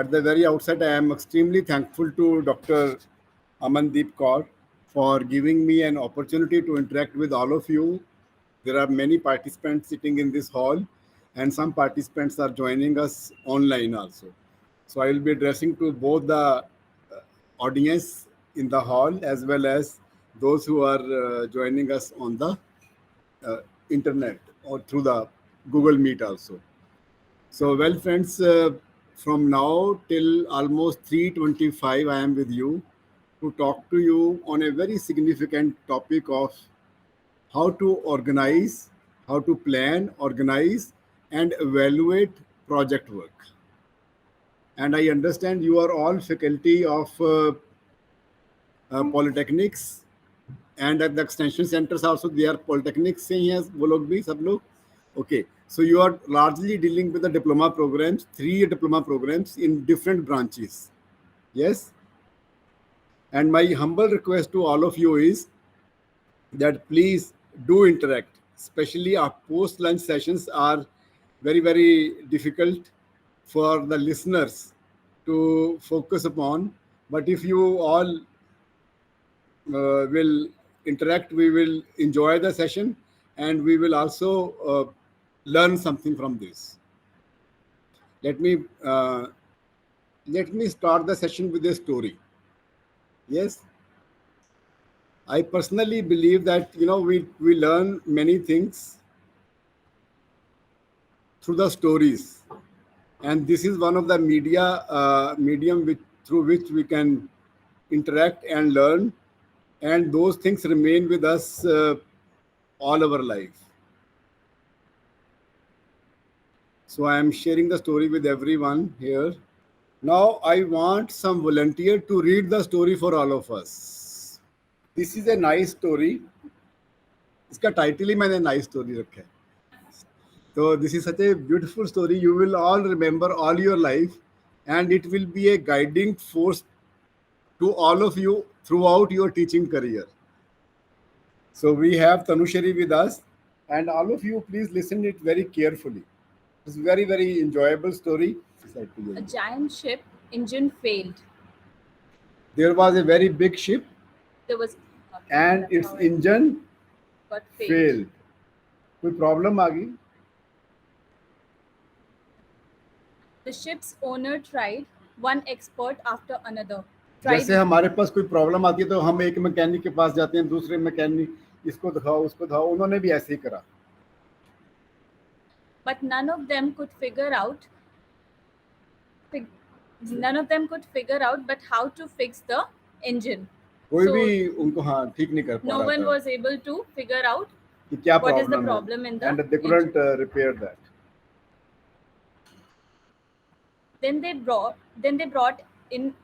at the very outset, I am extremely thankful to Dr. Amandeep Kaur for giving me an opportunity to interact with all of you. There are many participants sitting in this hall, and some participants are joining us online also. So I will be addressing to both the audience in the hall as well as those who are joining us on the internet or through the Google Meet also. So, well, friends, from now till almost 3:25, I am with you to talk to you on a very significant topic of how to organize, how to plan, organize, and evaluate project work. And I understand you are all faculty of polytechnics, and at the extension centers also they are polytechnics से ही हैं वो लोग भी सब लोग. Okay, so you are largely dealing with the diploma programs, 3 diploma programs in different branches. Yes. And my humble request to all of you is that please do interact, especially our post-lunch sessions are very, very difficult for the listeners to focus upon. But if you all will interact, we will enjoy the session and we will also learn something from this. Let me start the session with a story. Yes, I personally believe that we learn many things through the stories, and this is one of the medium through which we can interact and learn, and those things remain with us all our life. So I am sharing the story with everyone here. Now I want some volunteer to read the story for all of us. This is a nice story. इसका title ही मैंने nice story रखा है. So this is such a beautiful story. You will all remember all your life, and it will be a guiding force to all of you throughout your teaching career. So we have Tanushri with us, and all of you please listen it very carefully. It's a very, very enjoyable story. A giant ship engine failed. There was a very big ship, and its engine got failed. कोई problem आ गई? The ship's owner tried one expert after another. जैसे हमारे पास कोई problem आती है तो हम एक मैकेनिक के पास जाते हैं, दूसरे मैकेनिक इसको दिखाओ उसको दिखाओ, उन्होंने भी ऐसे ही करा. But none of them could figure out but how to fix the engine. कोई भी उनको ठीक नहीं कर पा रहा था. No one was able to figure out कि क्या what is the problem in the and they couldn't repair that. Then they brought in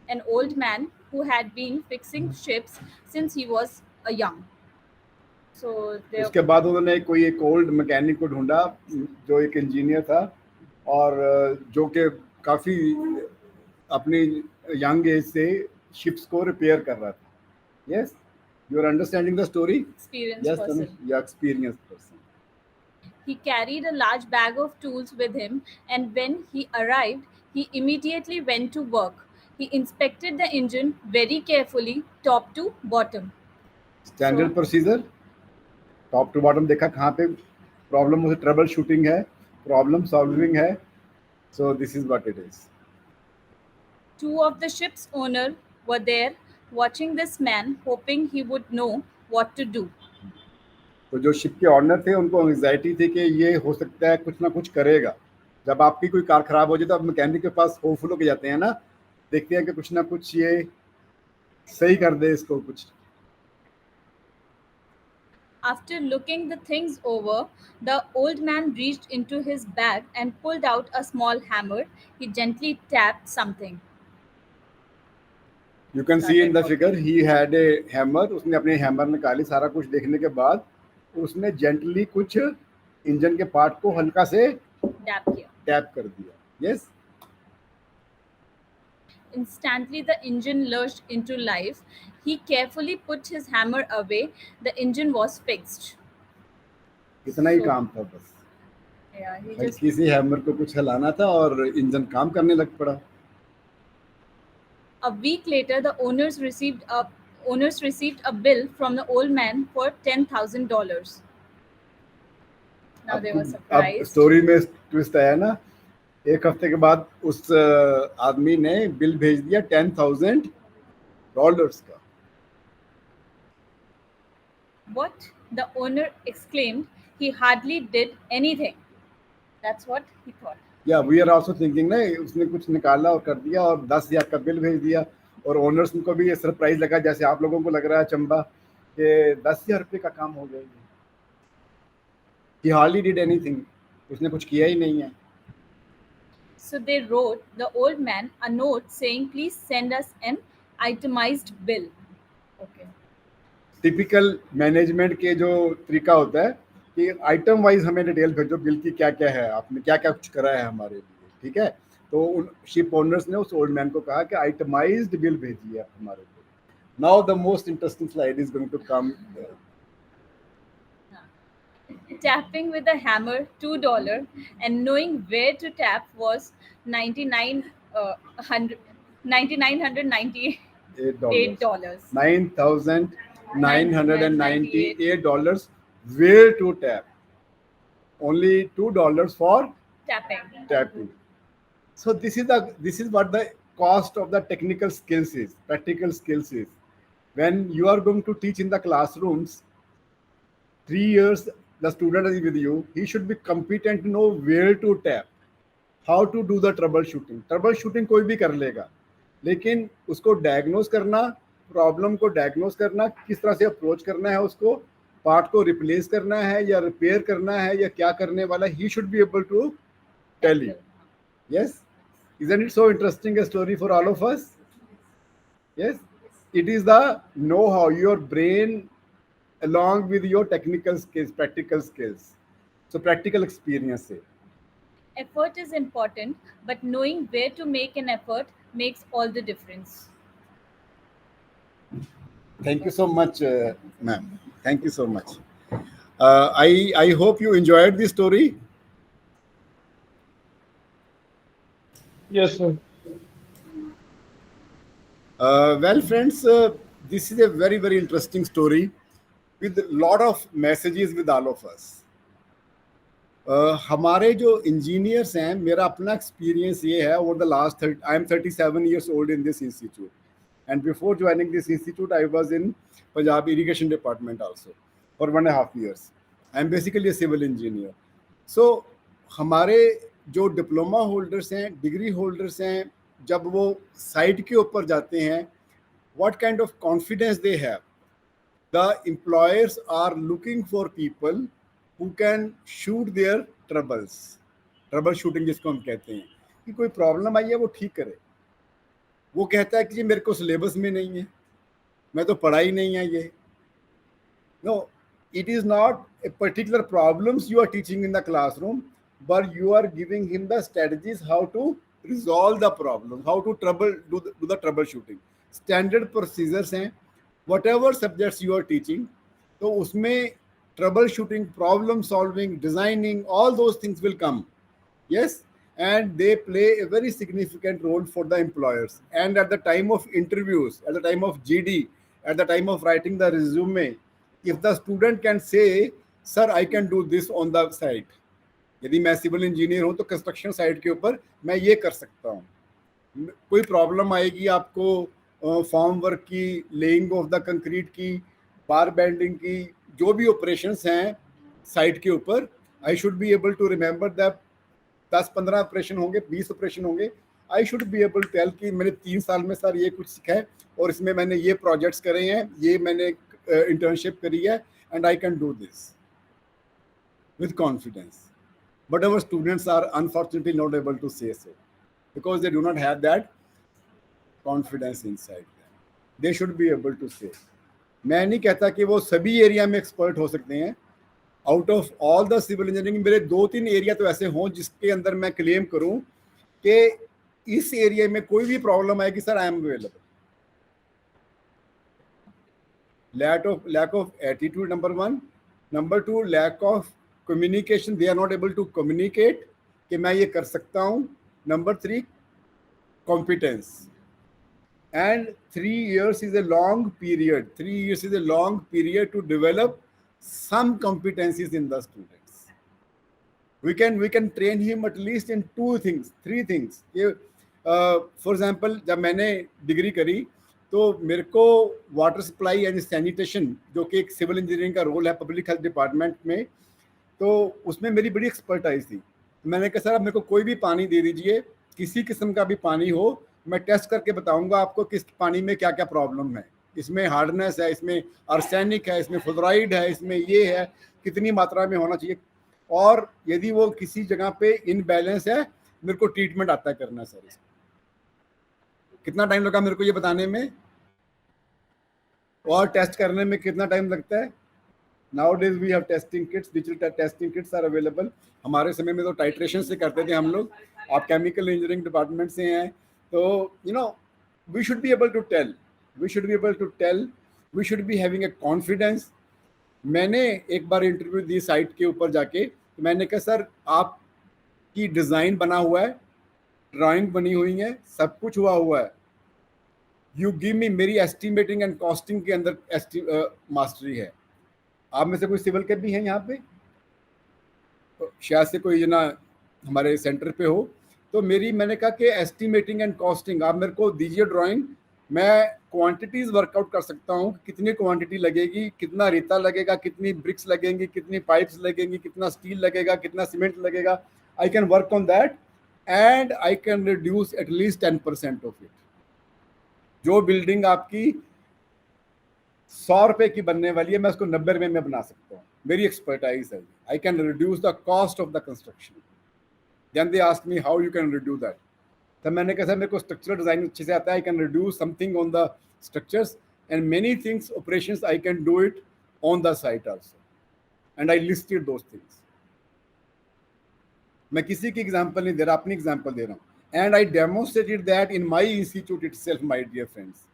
an old man who had been fixing ships since he was a young. So उसके बाद उन्होंने कोई एक old mechanic को ढूंढा जो एक engineer था और जो कि काफी अपनी यंग एज से शिप्स को रिपेयर कर रहा था. Yes, you are understanding the story? Experienced yes, person. Yeah, experienced person. He carried a large bag of tools with him, and when he arrived, he immediately went to work. He inspected the engine very carefully, top to bottom. Standard procedure. Top to bottom देखा कहाँ पे problem है, trouble shooting है, problem solving है. So this is what it is. Two of the ship's owners were there watching this man, hoping he would know what to do. तो जो ship के honour थे उनको एंजाइटी थी कि ये हो सकता है कुछ ना कुछ करेगा. जब आपकी कोई कार खराब हो जाए तो आप मैकेनिक के पास होपफुल होके जाते हैं ना, देखते हैं कि कुछ ना कुछ ये सही कर दे इसको कुछ. After looking the things over, the old man reached into his bag and pulled out a small hammer. He gently tapped something. You can see in the figure he had a hammer. उसने अपने hammer निकाली. सारा कुछ देखने के बाद उसने gently कुछ इंजन के पार्ट को हल्का से टैप कर दिया. Yes. Instantly the engine lurched into life. He carefully put his hammer away. The engine was fixed. इतना ही काम था बस. Yeah, किसी हैमर को कुछ हिलाना था और इंजन काम करने लग पड़ा. A week later, the owners received a bill from the old man for $10,000. Now they were अब surprised. स्टोरी में ट्विस्ट आया ना, एक हफ्ते के बाद उस आदमी ने बिल भेज दिया $10,000 का. What? The owner exclaimed. He hardly did anything. That's what he thought. या वी आर आल्सो थिंकिंग ना, उसने कुछ निकाला और कर दिया और 10,000 का बिल भेज दिया, और ओनर्स को भी ये सरप्राइज लगा जैसे आप लोगों को लग रहा है चंबा कि 10,000 रुपये का काम हो गया. ही हार्डली डिड एनीथिंग, उसने कुछ किया ही नहीं है. So they wrote the old man a note saying, please send us an itemized bill. Okay. Typical management के जो तरीका होता है कि आइटम वाइज हमें डिटेल भेजो, बिल की क्या क्या है, आपने क्या क्या कुछ करा है हमारे लिए, ठीक है. तो उन शिप ओनर्स ने उस ओल्ड मैन को कहा कि आइटमाइज्ड बिल भेजिए आप हमारे लिए. Now the most interesting slide is going to come. Tapping with a hammer, $2, and knowing where to tap was $9,998. $9,998. Where to tap? Only $2 for tapping. So this is what the cost of the technical skills is, practical skills is. When you are going to teach in the classrooms, 3 years the student is with you, he should be competent to know where to tap, how to do the troubleshooting. Troubleshooting कोई भी कर लेगा, लेकिन उसको diagnose करना, problem को diagnose करना, किस तरह से अप्रोच करना है, उसको पार्ट को रिप्लेस करना है या रिपेयर करना है या क्या करने वाला, he should be able to tell you. Yes, isn't it so interesting a story for all of us? Yes, it is the know-how, your brain along with your technical skills, practical skills. So practical experience है. Effort is important, but knowing where to make an effort makes all the difference. Thank you so much, ma'am. Thank you so much. I hope you enjoyed the story. Yes, sir. Well, friends, this is a very, very interesting story with a lot of messages with all of us. हमारे जो engineers हैं, मेरा अपना experience ये है, over the last I am 37 years old in this institute, and before joining this institute I was in Punjab irrigation department also for 1.5 years. I am basically a civil engineer. So हमारे जो diploma holders हैं, degree holders हैं, जब वो site के ऊपर जाते हैं, what kind of confidence they have. The employers are looking for people who can shoot their troubles. Trouble shooting जिसको हम कहते हैं, कि कोई प्रॉब्लम आई है वो ठीक करे. वो कहता है कि जी मेरे को सिलेबस में नहीं है, मैं तो पढ़ा ही नहीं है ये. No, it is not a particular problems you are teaching in the classroom, but you are giving him the strategies how to resolve the problem, how to do the troubleshooting. Standard procedures हैं, whatever subjects you are teaching, तो उसमें troubleshooting, problem solving, designing, all those things will come. Yes, and they play a very significant role for the employers. And at the time of interviews, at the time of GD, at the time of writing the resume, if the student can say, sir, I can do this on the site. यदि मैं civil engineer हूं तो construction site के ऊपर मैं ये कर सकता हूँ. कोई प्रॉब्लम आएगी आपको फॉर्म वर्क की, लेइंग ऑफ द कंक्रीट की, बार बेंडिंग की, जो भी ऑपरेशंस हैं साइट के ऊपर, I should be able to remember that 10-15 operation होंगे, 20 ऑपरेशन होंगे. I should be able tell कि मैंने 3 साल में सर ये कुछ सीखा है और इसमें मैंने ये प्रोजेक्ट्स करे हैं, ये मैंने इंटर्नशिप करी है, and I can do this with confidence. But our students are unfortunately not able to say so because they do not have that confidence inside them. They should be able to say. मैं नहीं कहता कि वो सभी area में expert हो सकते हैं. Out of all the civil engineering मेरे 2-3 एरिया तो ऐसे हों जिसके अंदर मैं क्लेम करूं कि इस एरिया में कोई भी प्रॉब्लम आएगी, sir I am available. Lack of attitude, number 1. Number 2, lack of communication. They are not able to communicate कि मैं ये कर सकता हूँ. Number 3, competence. and 3 years is a long period. 3 years is a long period to develop some competencies in the students. We can train him at least in 2 things, 3 things. For example, जब मैंने degree करी तो मेरे को water supply and sanitation, जो कि एक civil engineering का रोल है पब्लिक हेल्थ डिपार्टमेंट में, तो उसमें मेरी बड़ी एक्सपर्टाइज थी. मैंने कहा सर आप मेरे को कोई भी पानी दे दीजिए, किसी किस्म का भी पानी हो, मैं टेस्ट करके बताऊंगा आपको किस पानी में क्या क्या प्रॉब्लम है, इसमें हार्डनेस है, इसमें आर्सेनिक है, इसमें फ्लोराइड है, इसमें ये है, कितनी मात्रा में होना चाहिए, और यदि वो किसी जगह पे इनबैलेंस है मेरे को ट्रीटमेंट आता है करना. सर इसको कितना टाइम लगा मेरे को ये बताने में, और टेस्ट करने में कितना टाइम लगता है. Nowadays we have testing kits, digital testing kits are available. हमारे समय में तो टाइट्रेशन से करते थे हम लोग. आप केमिकल इंजीनियरिंग डिपार्टमेंट से हैं, तो we should be able to tell, we should be having a confidence. मैंने एक बार इंटरव्यू दी साइट के ऊपर जाके, तो मैंने कहा सर आपकी डिज़ाइन बना हुआ है, ड्राइंग बनी हुई है, सब कुछ हुआ है, यू गिव मी, मेरी एस्टिमेटिंग एंड कॉस्टिंग के अंदर मास्टरी है. आप में से कोई सिविल के भी हैं यहाँ पे, तो शायद से कोई हमारे सेंटर पे हो, तो मैंने कहा कि एस्टिमेटिंग एंड कॉस्टिंग आप मेरे को दीजिए ड्राइंग, मैं क्वांटिटीज वर्कआउट कर सकता हूँ, कितनी क्वांटिटी लगेगी, कितना रेता लगेगा, कितनी ब्रिक्स लगेंगी, कितनी पाइप्स लगेंगी, कितना स्टील लगेगा, कितना सीमेंट लगेगा. I can work on that and I can reduce at least 10% of it. जो बिल्डिंग आपकी 100 रुपए की बनने वाली है, मैं उसको 90 रुपए में बना सकता हूँ. मेरी एक्सपर्टाइज है. I can reduce the cost of the construction. Then they ask me how you can reduce that. तब मैंने कहा सर मेरे को स्ट्रक्चरल डिजाइन अच्छे से आता है, I can reduce something on the structures and many things operations I can do it on the site also, and I listed those things. मैं किसी की एग्जांपल नहीं दे रहा, अपनी एग्जांपल दे रहा हूँ. And I demonstrated that in my institute itself, my dear friends.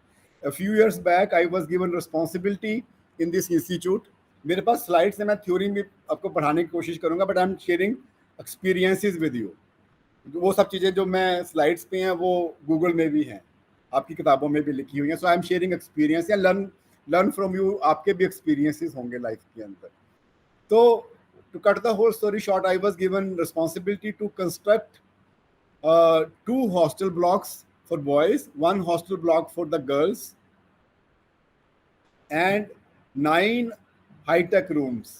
A few years back, I was given responsibility in this institute. मेरे पास स्लाइड्स हैं, मैं थ्योरी में आपको पढ़ाने की कोशिश करूंगा, but I am sharing experiences with you. वो सब चीज़ें जो मैं स्लाइड्स पे हैं वो गूगल में भी हैं, आपकी किताबों में भी लिखी हुई हैं. So I am sharing experience या लर्न फ्रॉम यू. आपके भी एक्सपीरियंसेस होंगे लाइफ के अंदर. तो to cut the whole story short, I was given responsibility to construct 2 hostel blocks for boys, 1 hostel block for the girls, and 9 high-tech rooms.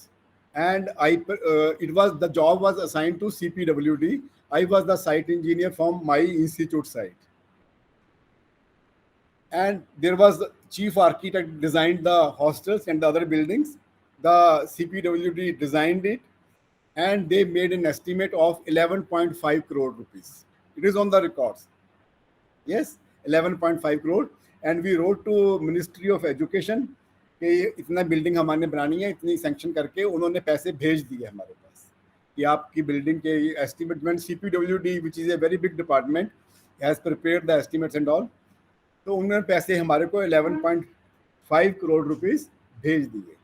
And the job was assigned to CPWD. I was the site engineer from my institute site. And there was the chief architect designed the hostels and the other buildings. The CPWD designed it, and they made an estimate of 11.5 crore rupees. It is on the records. Yes, 11.5 crore. And we wrote to Ministry of Education कि इतना building हमारे बनानी है, इतनी sanction करके उन्होंने पैसे भेज दिए हमारे पास कि आपकी बिल्डिंग के estimate. When CPWD which is a very big department has prepared the estimates and all, तो उन्होंने पैसे हमारे को 11.5 करोड़ रुपीस भेज दिए.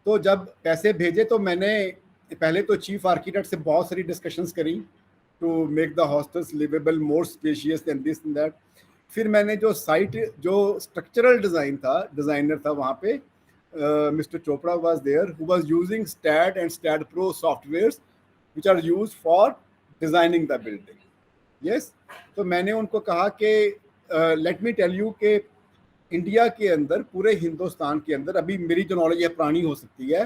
तो जब पैसे भेजे तो मैंने पहले तो चीफ आर्किटेक्ट से बहुत सारी डिस्कशंस करी to make the hostels liveable, more spacious and this and that. फिर मैंने जो साइट, जो स्ट्रक्चरल डिज़ाइनर था वहाँ पे, mister Chopra was there, who was using STAAD and STAAD Pro softwares which are used for designing the building. Yes, तो मैंने उनको कहा कि लेट मी टेल यू कि इंडिया के अंदर, पूरे हिंदुस्तान के अंदर, अभी मेरी जो नॉलेज है पुरानी हो सकती है,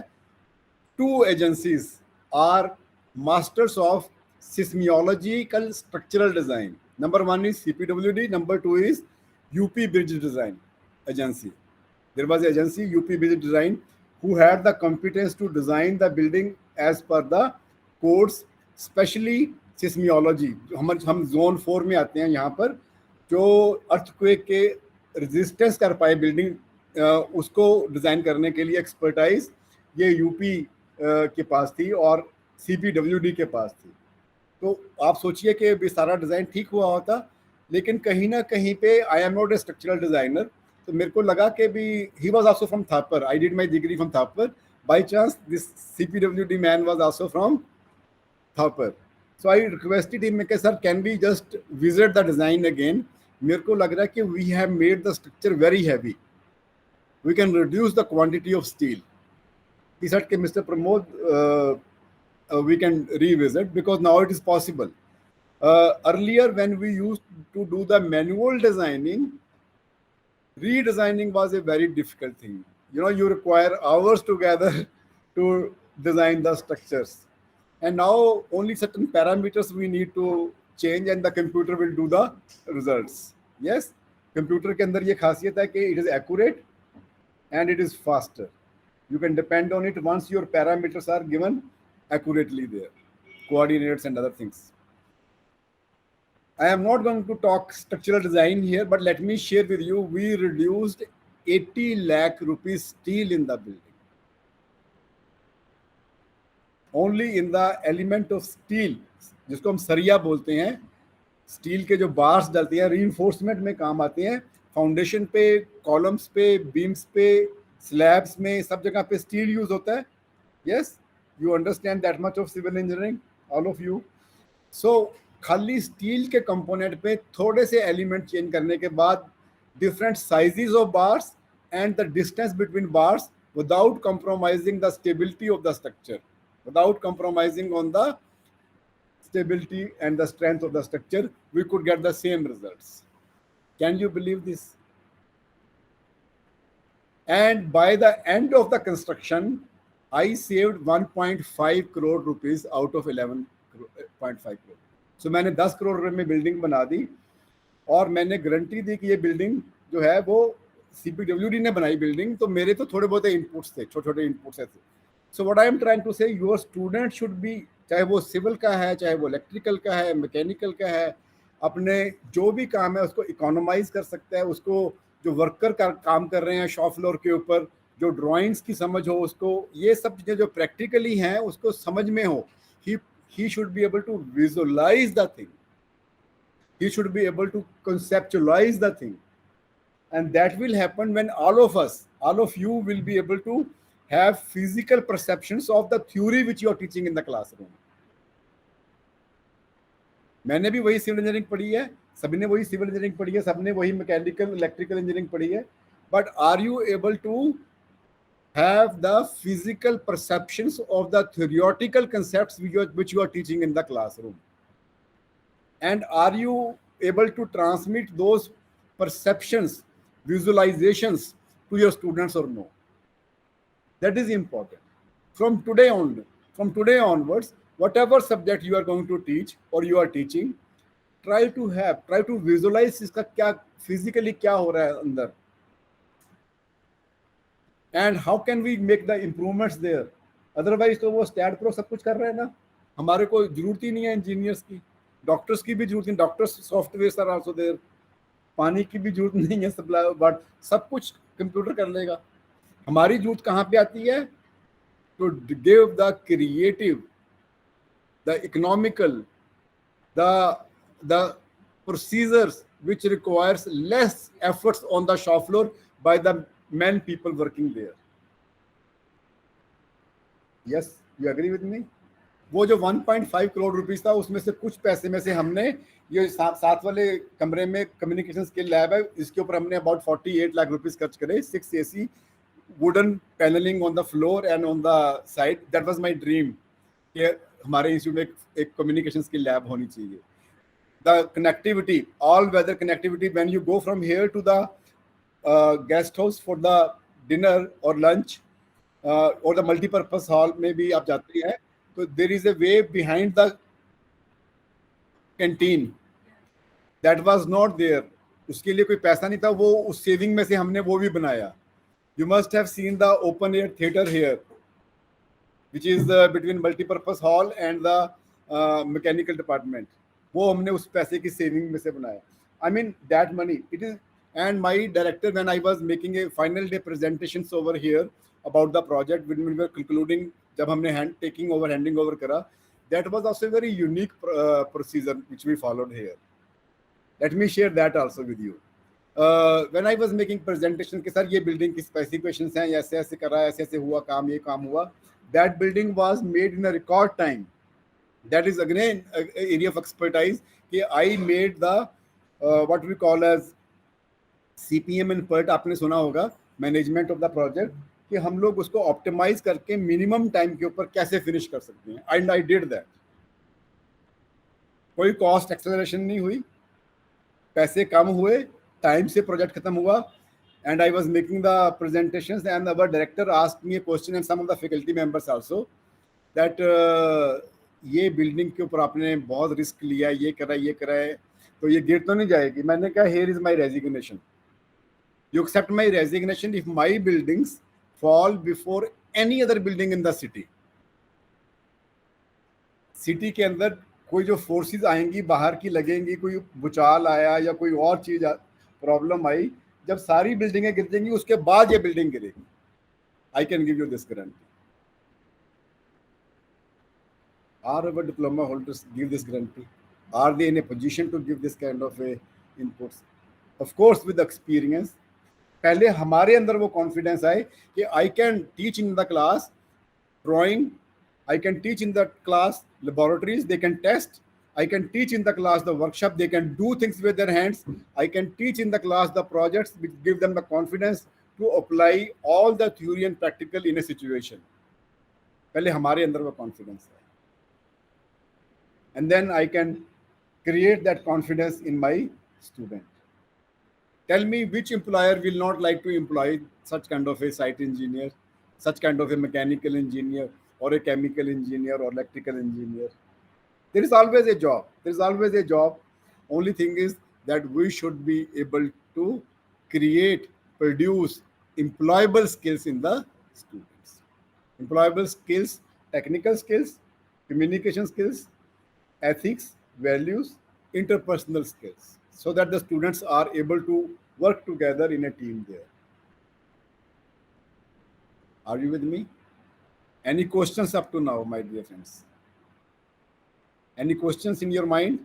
2 agencies are masters of seismological structural design. Number 1 is CPWD, number 2 is UP Bridge Design Agency. There was an agency, UP Bridge Design, who had the competence to design the building as per the codes, especially seismology. हम zone 4 में आते हैं यहाँ पर, जो earthquake के resistance कर पाए बिल्डिंग, उसको डिज़ाइन करने के लिए एक्सपर्टाइज ये यूपी के पास थी और CPWD के पास थी. तो आप सोचिए कि भी सारा डिज़ाइन ठीक हुआ होता, लेकिन कहीं ना कहीं पे I am not a structural designer, तो मेरे को लगा कि भी he was also from Thapar. I did my degree from Thapar. By chance this CPWD man was also from Thapar. So I requested him कि sir can we just visit the design again मेरे को लग रहा है कि we have made the structure very heavy, we can reduce the quantity of steel. He said, Mr. Pramod, we can revisit because now it is possible. Earlier, when we used to do the manual designing, redesigning was a very difficult thing. You know, you require hours together to design the structures. And now only certain parameters we need to change and the computer will do the results. Yes, computer के अंदर ये खासियत है कि it is accurate and it is faster. You can depend on it once your parameters are given accurately there, coordinates and other things. I am not going to talk structural design here, but let me share with you, we reduced 80 lakh rupees steel in the building. Only in the element of steel, जिसको हम सरिया बोलते हैं, steel के जो bars डलते हैं reinforcement में काम आते हैं, फाउंडेशन पे, कॉलम्स पे, बीम्स पे, स्लैब्स में, सब जगह पे स्टील यूज होता है. Yes, you understand that much of civil engineering, all of you. So खाली स्टील के कंपोनेंट पे थोड़े से एलिमेंट चेंज करने के बाद different sizes of bars and the distance between bars without compromising the stability of the structure, without compromising on the stability and the strength of the structure, we could get the same results. Can you believe this? And by the end of the construction, I saved 1.5 crore rupees out of 11.5 crore. So मैंने 10 करोड़ रुपए में building बना दी और मैंने guarantee दी कि ये building जो है वो CPWD ने बनाई बिल्डिंग, तो मेरे तो थोड़े बहुत इनपुट्स थे, छोटे छोटे इनपुट्स थे. So what I am trying to say, your student should be, चाहे वो सिविल का है, चाहे वो इलेक्ट्रिकल का है, मैकेनिकल का है, अपने जो भी काम है उसको इकोनोमाइज कर सकता है. उसको जो वर्कर का काम कर रहे हैं शॉप फ्लोर के ऊपर, जो ड्राइंग्स की समझ हो, उसको ये सब चीज़ें जो प्रैक्टिकली हैं उसको समझ में हो. He should be able to visualize the thing. He should be able to conceptualize the thing. And that will happen when all of us, all of you will be able to have physical perceptions of the theory which you are teaching in the classroom. मैंने भी वही civil engineering पढ़ी है, सभी ने वही civil engineering पढ़ी है, सबने वही मैकेनिकल इलेक्ट्रिकल इंजीनियरिंग पढ़ी है, but are you able to have the physical perceptions of the theoretical concepts which you are teaching in the classroom? And are you able to transmit those perceptions, visualizations to your students or no? That is important. From today onwards, whatever subject you are going to teach or you are teaching, try to visualize इसका क्या physically क्या हो रहा है अंदर, and how can we make the improvements there. Otherwise तो वो stat pro सब कुछ कर रहे हैं ना, हमारे को जरूरत ही नहीं है इंजीनियर्स की, डॉक्टर्स की भी जरूरत नहीं, doctors software are also there, पानी की भी जरूरत नहीं है सप्लाई, बट सब कुछ कंप्यूटर कर लेगा. हमारी जरूरत कहाँ पे आती है? To give the creative, the economical, the procedures which requires less efforts on the shop floor by the men people working there. Yes, you agree with me? वो जो 1.5 करोड़ रुपीस था उसमें से कुछ पैसे में से हमने ये साथ वाले कमरे में कम्युनिकेशन स्किल लैब है, इसके ऊपर हमने अबाउट 48 लाख रुपीस खर्च करे. 6 AC wooden panelling on the floor and on the side. That was my dream कि हमारे इंस्टीट्यूट में एक कम्युनिकेशन स्किल लैब होनी चाहिए. The connectivity, all weather connectivity, when you go from here to the guest house for the dinner और lunch और the multipurpose hall में भी आप जाते हैं, तो there is a way behind the canteen. That was not there, उसके लिए कोई पैसा नहीं था, वो उस सेविंग में से हमने वो भी बनाया. You must have seen the open air theater here, which is between multipurpose hall and the mechanical department. वो हमने उस पैसे की सेविंग में से बनाया. I mean that money it is. And my director, when I was making a final day presentations over here about the project, when we were concluding, जब हमने handing over करा, that was also a very unique procedure which we followed here. Let me share that also with you. When I was making presentation कि sir ये building की specifications हैं, ऐसे ऐसे कर रहा है, ऐसे ऐसे हुआ काम, ये काम हुआ, that building was made in a record time. That is again area of expertise कि I made the what we call as CPM and PERT आपने सुना होगा, मैनेजमेंट ऑफ द प्रोजेक्ट, कि हम लोग उसको ऑप्टिमाइज करके मिनिमम टाइम के ऊपर कैसे फिनिश कर सकते हैं. And I did that. कोई कॉस्ट एक्सेलरेशन नहीं हुई, पैसे कम हुए, टाइम से प्रोजेक्ट खत्म हुआ. And I was making the presentations, and our director asked me a question, and some of the faculty members also, that ये बिल्डिंग के ऊपर आपने बहुत रिस्क लिया, ये करा है, तो ये गिर तो नहीं जाएगी. मैंने कहा, here is my resignation. You accept my resignation if my buildings fall before any other building in the city. City के अंदर कोई जो फोर्सेस आएंगी बाहर की लगेंगी, कोई भूचाल आया या कोई और चीज प्रॉब्लम आई, जब सारी बिल्डिंगें गिर जाएंगी उसके बाद ये बिल्डिंग गिरेगी. I can give you this guarantee. Are our diploma holders give this guarantee? Are they in a position to give this kind of a inputs? Of course, with experience. पहले हमारे अंदर वो कॉन्फिडेंस आए कि I can teach in the class drawing, I can teach in the class laboratories, they can test. I can teach in the class the workshop, they can do things with their hands. I can teach in the class the projects, which give them the confidence to apply all the theory and practical in a situation. पहले हमारे अंदर वो confidence है. And then I can create that confidence in my student. Tell me which employer will not like to employ such kind of a site engineer, such kind of a mechanical engineer, or a chemical engineer or electrical engineer. There is always a job. There is always a job. Only thing is that we should be able to create, produce employable skills in the students. Employable skills, technical skills, communication skills, ethics, values, interpersonal skills, so that the students are able to work together in a team there. Are you with me? Any questions up to now, my dear friends? Any questions in your mind?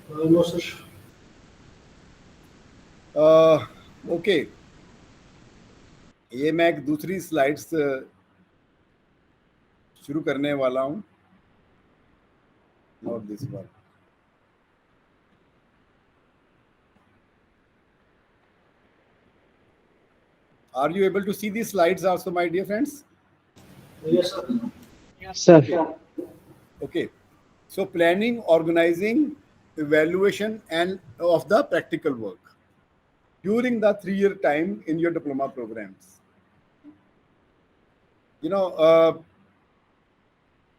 No, sir. Okay. ये मैं एक दूसरी slides शुरू करने वाला हूँ. Not this one. Are you able to see these slides also, my dear friends? Yes, sir. Yes, sir. Okay. So planning, organizing, evaluation, and of the practical work during the 3-year time in your diploma programs. You know,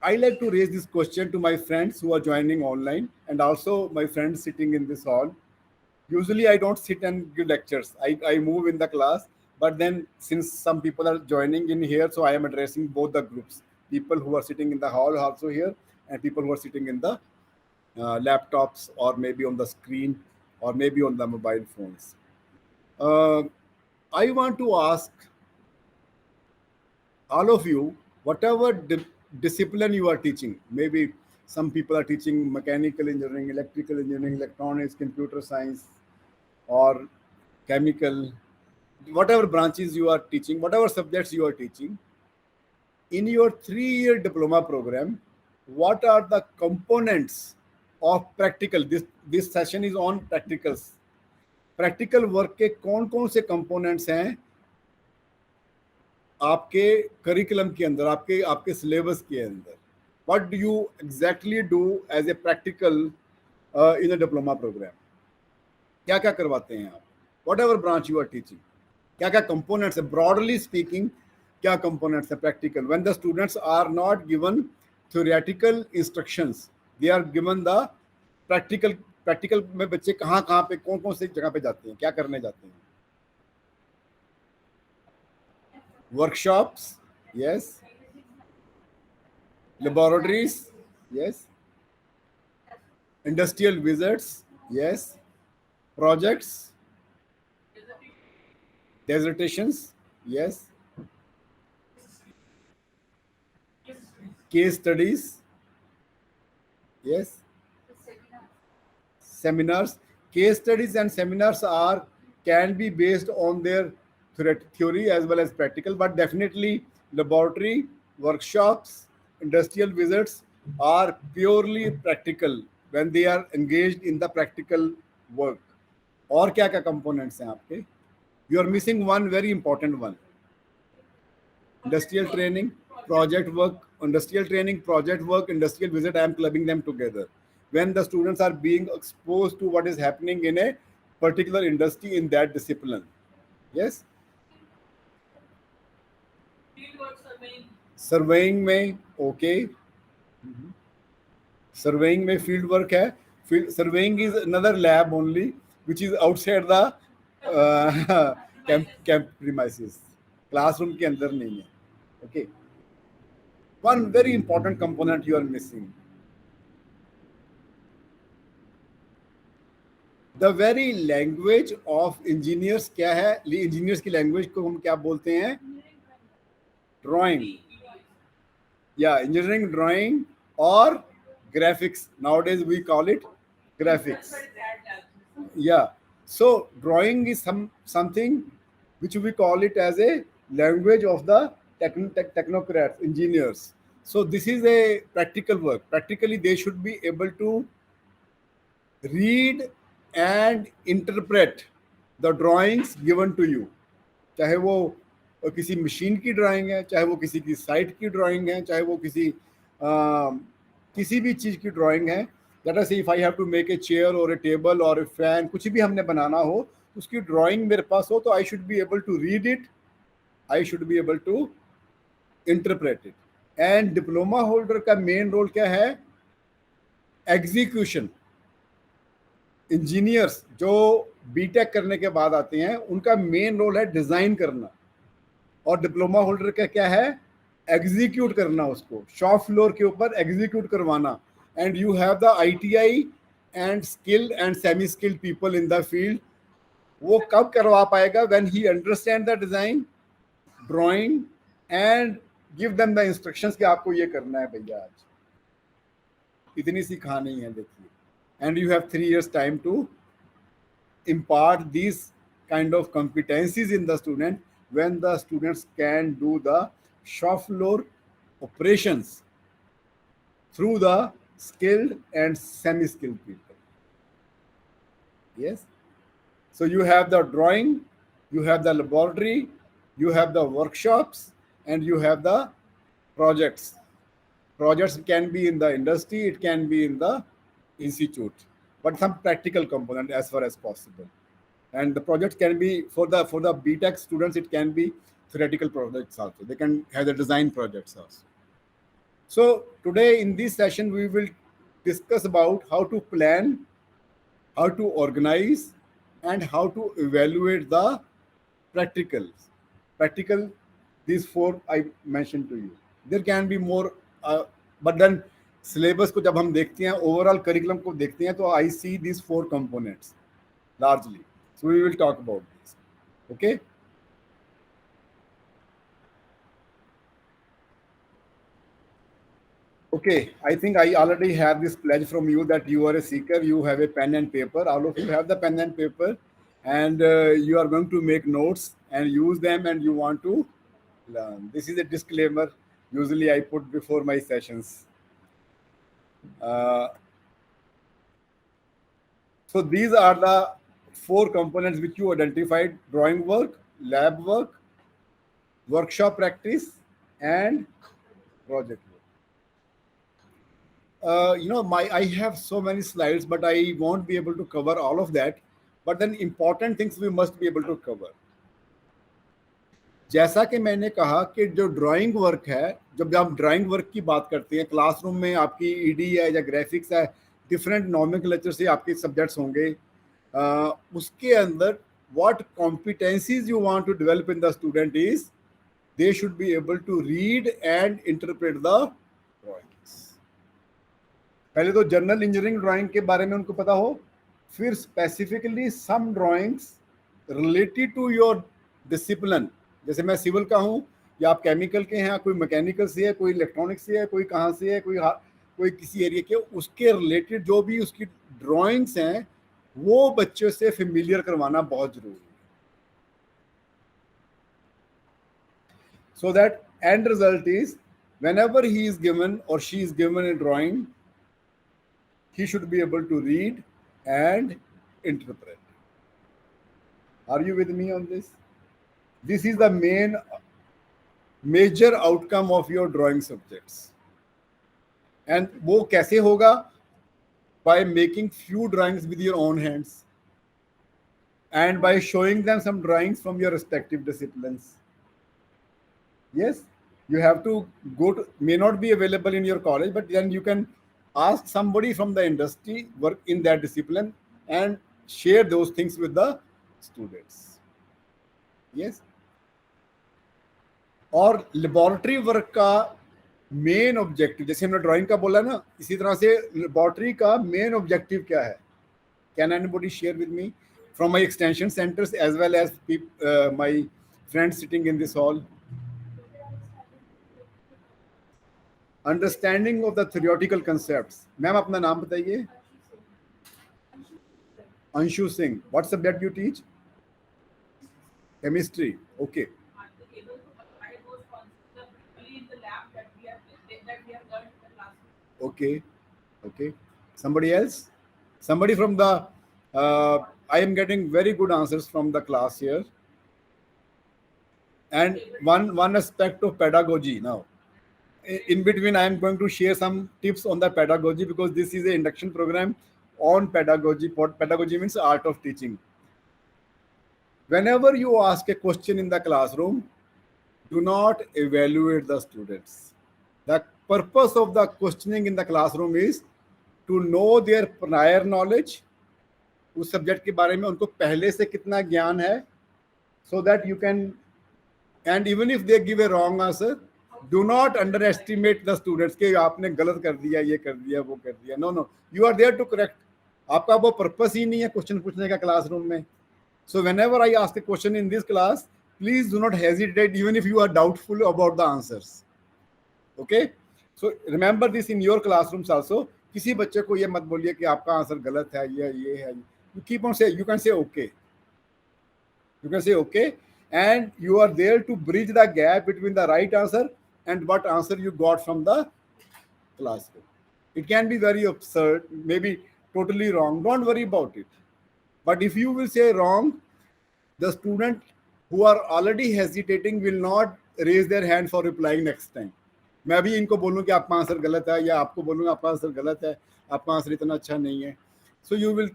I like to raise this question to my friends who are joining online and also my friends sitting in this hall. Usually I don't sit and give lectures. I move in the class, but then since some people are joining in here, so I am addressing both the groups. People who are sitting in the hall also here and people who are sitting in the laptops or maybe on the screen or maybe on the mobile phones. I want to ask all of you, whatever discipline you are teaching, maybe some people are teaching mechanical engineering, electrical engineering, electronics, computer science, or chemical, whatever branches you are teaching, whatever subjects you are teaching, in your 3-year diploma program, what are the components of practical? This session is on practicals. Practical work के कौन कौन से components हैं आपके curriculum के अंदर, आपके syllabus के अंदर? What do you exactly do as a practical in a diploma programme? क्या क्या करवाते हैं आप? Whatever branch you are teaching, क्या क्या कंपोनेंट्स है? ब्रॉडली स्पीकिंग, क्या कंपोनेंट्स है practical? When the students are not given theoretical instructions, they are given the practical में बच्चे कहाँ पे कौन कौन से जगह पे जाते हैं, क्या करने जाते हैं? Workshops, yes. Laboratories, yes. Industrial visits, yes. Projects, dissertations, yes. Case studies, yes. Seminars. Case studies and seminars can be based on their theory as well as practical, but definitely laboratory, workshops, industrial visits are purely practical when they are engaged in the practical work. और क्या क्या components हैं आपके? You are missing one very important one. Industrial training, project work, industrial visit. I am clubbing them together. When the students are being exposed to what is happening in a particular industry in that discipline. Yes. Surveying में okay. Surveying में field work है. Surveying is another lab only, which is outside the camp premises. Classroom के अंदर नहीं है. Okay. One very important component you are missing. The very language of engineers क्या है? Engineers की language को हम क्या बोलते हैं? Drawing. Yeah, engineering drawing or graphics. Nowadays we call it graphics. Yeah. So drawing is something which we call it as a language of the technocrats, engineers. So this is a practical work. Practically, they should be able to read and interpret the drawings given to you. चाहे वो किसी machine की drawing है, चाहे वो किसी की site की ड्राइंग है, चाहे वो किसी भी चीज़ की ड्राइंग है. Let us say if I have to make a chair or a table or a fan, कुछ भी हमने बनाना हो, उसकी ड्राइंग मेरे पास हो तो I should be able to read it, I should be able to interpret it. And diploma holder का main role क्या है? एग्जीक्यूशन. इंजीनियर्स जो बीटेक करने के बाद आते हैं उनका मेन रोल है डिजाइन करना, और डिप्लोमा होल्डर का क्या है? एग्जीक्यूट करना, उसको शॉप फ्लोर के ऊपर एग्जीक्यूट करवाना. And you have the ITI and skilled and semi skilled people in the field. वो कब करवा पाएगा? When he understand the design, drawing and give them the instructions कि आपको ये करना है भैया, आज इतनी सी कहानी है देखिए. And you have 3 years time to impart these kind of competencies in the student, when the students can do the shop floor operations through the skilled and semi-skilled people. Yes. So you have the drawing, you have the laboratory, you have the workshops, and you have the projects. Projects can be in the industry, it can be in the institute, but some practical component as far as possible. And the projects can be for the BTech students, it can be theoretical projects also. They can have the design projects also. So today in this session we will discuss about how to plan, how to organize, and how to evaluate the practical. These 4 I mentioned to you. There can be more, but then syllabus को जब हम देखते हैं, overall curriculum को देखते हैं, तो I see this 4 components largely. So we will talk about this. Okay. Okay, I think I already have this pledge from you that you are a seeker, you have a pen and paper. All of you have the pen and paper, and you are going to make notes and use them, and you want to learn. This is a disclaimer usually I put before my sessions. So these are the 4 components which you identified: drawing work, lab work, workshop practice, and project work. I have so many slides, but I won't be able to cover all of that. But then important things we must be able to cover. जैसा कि मैंने कहा कि जो drawing work है, जब आप drawing work की बात करते हैं, क्लासरूम में आपकी ईडी है या ग्राफिक्स है, डिफरेंट नॉमेनक्लेचर से आपके सब्जेक्ट्स होंगे, उसके अंदर what competencies you want to develop in the student is they should be able to read and interpret the drawings. पहले तो जनरल इंजीनियरिंग ड्राइंग के बारे में उनको पता हो, फिर specifically some drawings related to your discipline. जैसे मैं सिविल का हूँ, या आप केमिकल के हैं, कोई मैकेनिकल से है, कोई इलेक्ट्रॉनिक्स से है, कोई कहाँ से है, कोई किसी एरिया के, उसके रिलेटेड जो भी उसकी ड्राइंग्स हैं वो बच्चों से फेमिलियर करवाना बहुत जरूरी है. So that end result is whenever he is given or she is given a drawing, he should be able to read and interpret. Are you with me on this? This is the major outcome of your drawing subjects. And वो कैसे होगा? By making few drawings with your own hands and by showing them some drawings from your respective disciplines. Yes, you have to go to, may not be available in your college, but then you can ask somebody from the industry, work in that discipline, and share those things with the students. Yes. और laboratory work का main objective, जैसे हमने drawing का बोला ना, इसी तरह से लेबोरेटरी का मेन ऑब्जेक्टिव क्या है? Can anybody share with me from my extension centres as well as my friends sitting in this hall? Understanding of the theoretical concepts. Ma'am अपना नाम बताइए. Anshu Singh. What subject you teach? Chemistry. Okay. Okay. Somebody else? Somebody from the I am getting very good answers from the class here. And one aspect of pedagogy now. In between, I am going to share some tips on the pedagogy because this is an induction program on pedagogy. Pedagogy means art of teaching. Whenever you ask a question in the classroom, do not evaluate the students. The purpose of the questioning in the classroom is to know their prior knowledge, उस subject के बारे में उनको पहले से कितना ज्ञान है, so that you can, and even if they give a wrong answer, do not underestimate the students कि आपने गलत कर दिया, ये कर दिया, वो कर दिया. No, you are there to correct. आपका वो पर्पस ही नहीं है क्वेश्चन पूछने का क्लासरूम में. So whenever I ask a question in this class, please do not hesitate even if you are doubtful about the answers. Okay? So remember this in your classrooms also. किसी बच्चे को ये मत बोलिए कि आपका आंसर गलत है, ये है. You keep on saying, you can say okay. You can say okay, and you are there to bridge the gap between the right answer and what answer you got from the classroom. It can be very absurd, maybe totally wrong. Don't worry about it. But if you will say wrong, the student who are already hesitating will not raise their hand for replying next time. मैं भी इनको बोलूँ कि आपका answer गलत है, या आपको बोलूँगा आपका आंसर गलत है, आपका आंसर इतना अच्छा नहीं है. So you will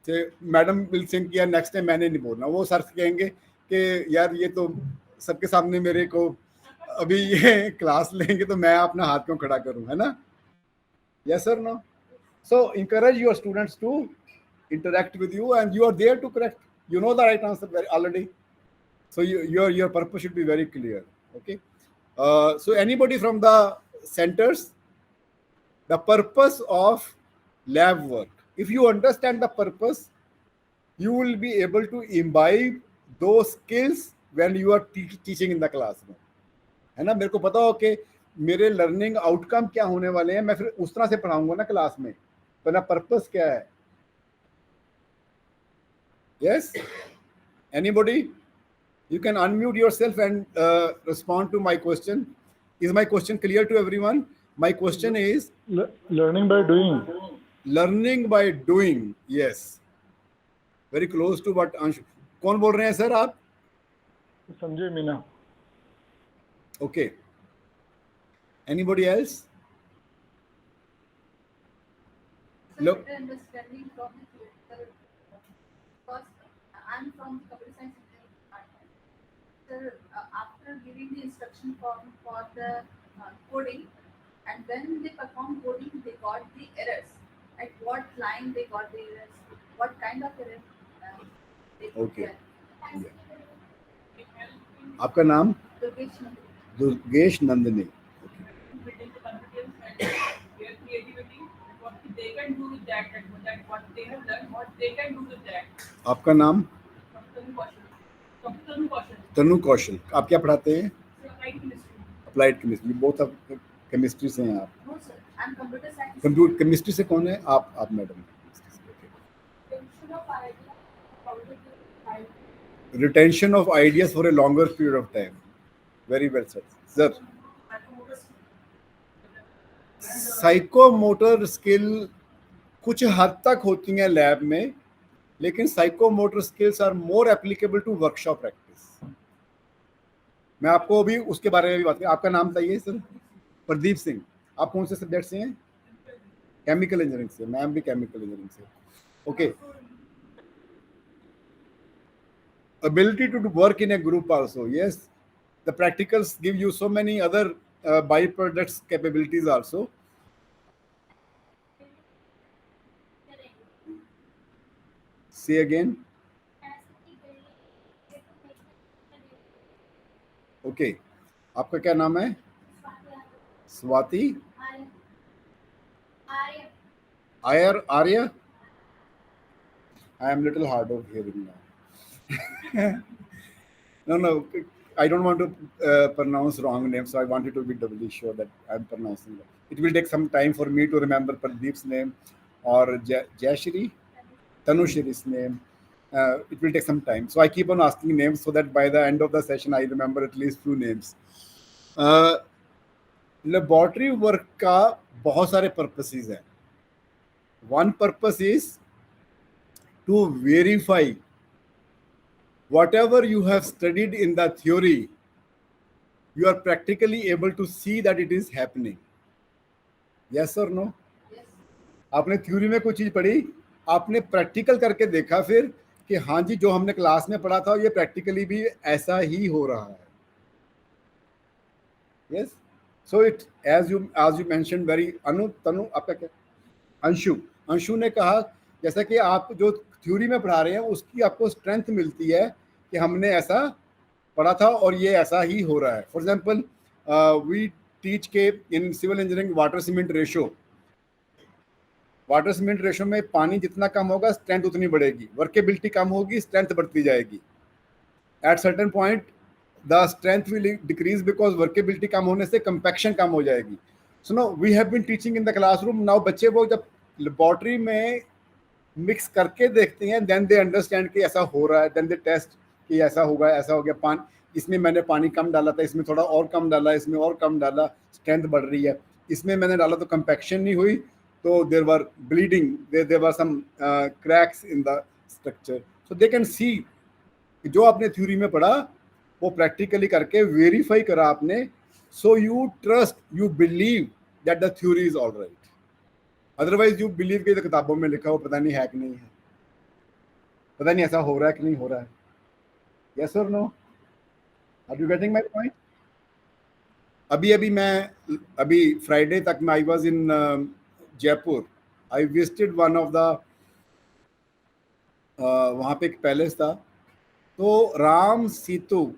say, madam will think यार नेक्स्ट टाइम मैंने नहीं बोलना. वो सर कहेंगे कि यार ये तो सबके सामने मेरे को अभी ये क्लास लेंगे तो मैं अपना हाथ क्यों खड़ा करूँ, है ना? Yes sir, no? So encourage your students to interact with you and you are there to correct. You know the right answer already. So your purpose should be very clear. Okay. So anybody from the centers, the purpose of lab work, if you understand the purpose, you will be able to imbibe those skills when you are teaching in the classroom. है ना? मेरे को पता हो कि मेरे learning outcome क्या होने वाले हैं, मैं फिर उस तरह से पढ़ाऊंगा ना क्लास में. तो ना पर्पस क्या है? Yes? Anybody? You can unmute yourself and respond to my question. Is my question clear to everyone? My question is learning by doing. Learning by doing. Yes. Very close to what Anshu. कौन बोल रहे हैं sir आप? Sanjay Meena. Okay. Anybody else? Look. Understanding from the because I'm from the computer science department. So after giving the instruction form for the coding, and when they perform coding, they got the errors. At what line they got the errors? What kind of error they got? Okay. Yeah. आपका नाम? Durgesh Nandini. Building the confidence and their creativity, what they can do with that, and that what they have learned, what they can do with that. आपका नाम? Tanu Kaushal. तनु कौशल. आप क्या पढ़ाते हैं? Applied chemistry. Applied chemistry. Both of chemistry से हैं आप? No sir, I'm computer science. Computer chemistry से कौन है? आप madam. Retention of ideas for a longer period of time. Very well said, sir. Psychomotor skill कुछ हद तक होती हैं लैब में, लेकिन psychomotor skills are more applicable to workshop practice. मैं आपको अभी उसके बारे में भी बात करूँ। आपका नाम बताइए सर? प्रदीप सिंह। आप कौन से सब्जेक्ट से हैं? केमिकल इंजीनियरिंग से। मैम भी केमिकल इंजीनियरिंग से। Okay. Ability to work in a group also, yes. The practicals give you so many other byproducts capabilities also. Say again. Okay. आपका क्या नाम है? Swati? Arya? I am little hard of hearing now. No, I don't want to pronounce wrong names, so I wanted to be doubly sure that I'm pronouncing it. It will take some time for me to remember Pradeep's name or Jayashri, Tanushri's name. It will take some time. So I keep on asking names so that by the end of the session, I remember at least few names. Laboratory work का बहुत सारे purposes हैं. One purpose is to verify whatever you have studied in the theory, you are practically able to see that it is happening. Yes or no? Yes. आपने theory में कोई चीज पढ़ी, आपने प्रैक्टिकल करके देखा फिर कि हाँ जी जो हमने क्लास में पढ़ा था ये प्रैक्टिकली भी ऐसा ही हो रहा है. Yes. So it as you mentioned very तनु आपका क्या? अंशु ने कहा जैसा कि आप जो थ्योरी में पढ़ा रहे हैं उसकी आपको स्ट्रेंथ मिलती है कि हमने ऐसा पढ़ा था और ये ऐसा ही हो रहा है. फॉर एग्जांपल वी टीच के in civil engineering water cement ratio में पानी जितना कम होगा स्ट्रेंथ उतनी बढ़ेगी, वर्केबिलिटी कम होगी स्ट्रेंथ बढ़ती जाएगी. At certain point the strength will decrease because workability कम होने से कंपैक्शन कम हो जाएगी. So no we have been teaching in the classroom. Now बच्चे वो जब लेबोरेटरी में मिक्स करके देखते हैं देन दे अंडरस्टैंड कि ऐसा हो रहा है, देन दे टेस्ट कि ऐसा होगा, ऐसा हो गया. पानी इसमें मैंने पानी कम डाला था, इसमें थोड़ा और कम डाला, इसमें और कम डाला, स्ट्रेंथ बढ़ रही है. इसमें मैंने डाला तो कंपैक्शन नहीं हुई, तो there were bleeding, there were some cracks in the structure. So they can see जो आपने थ्योरी में पढ़ा वो प्रैक्टिकली करके वेरीफाई करा आपने. So you trust, you believe that the theory is all right. Otherwise you believe कि किताबों में लिखा हो पता नहीं है कि नहीं है, पता नहीं ऐसा हो रहा है कि नहीं हो रहा है. यस और no? Are you getting my point? अभी फ्राइडे तक मैं I was in Jaipur. I visited one of the वहाँ पे एक पैलेस था. तो राम सेतु,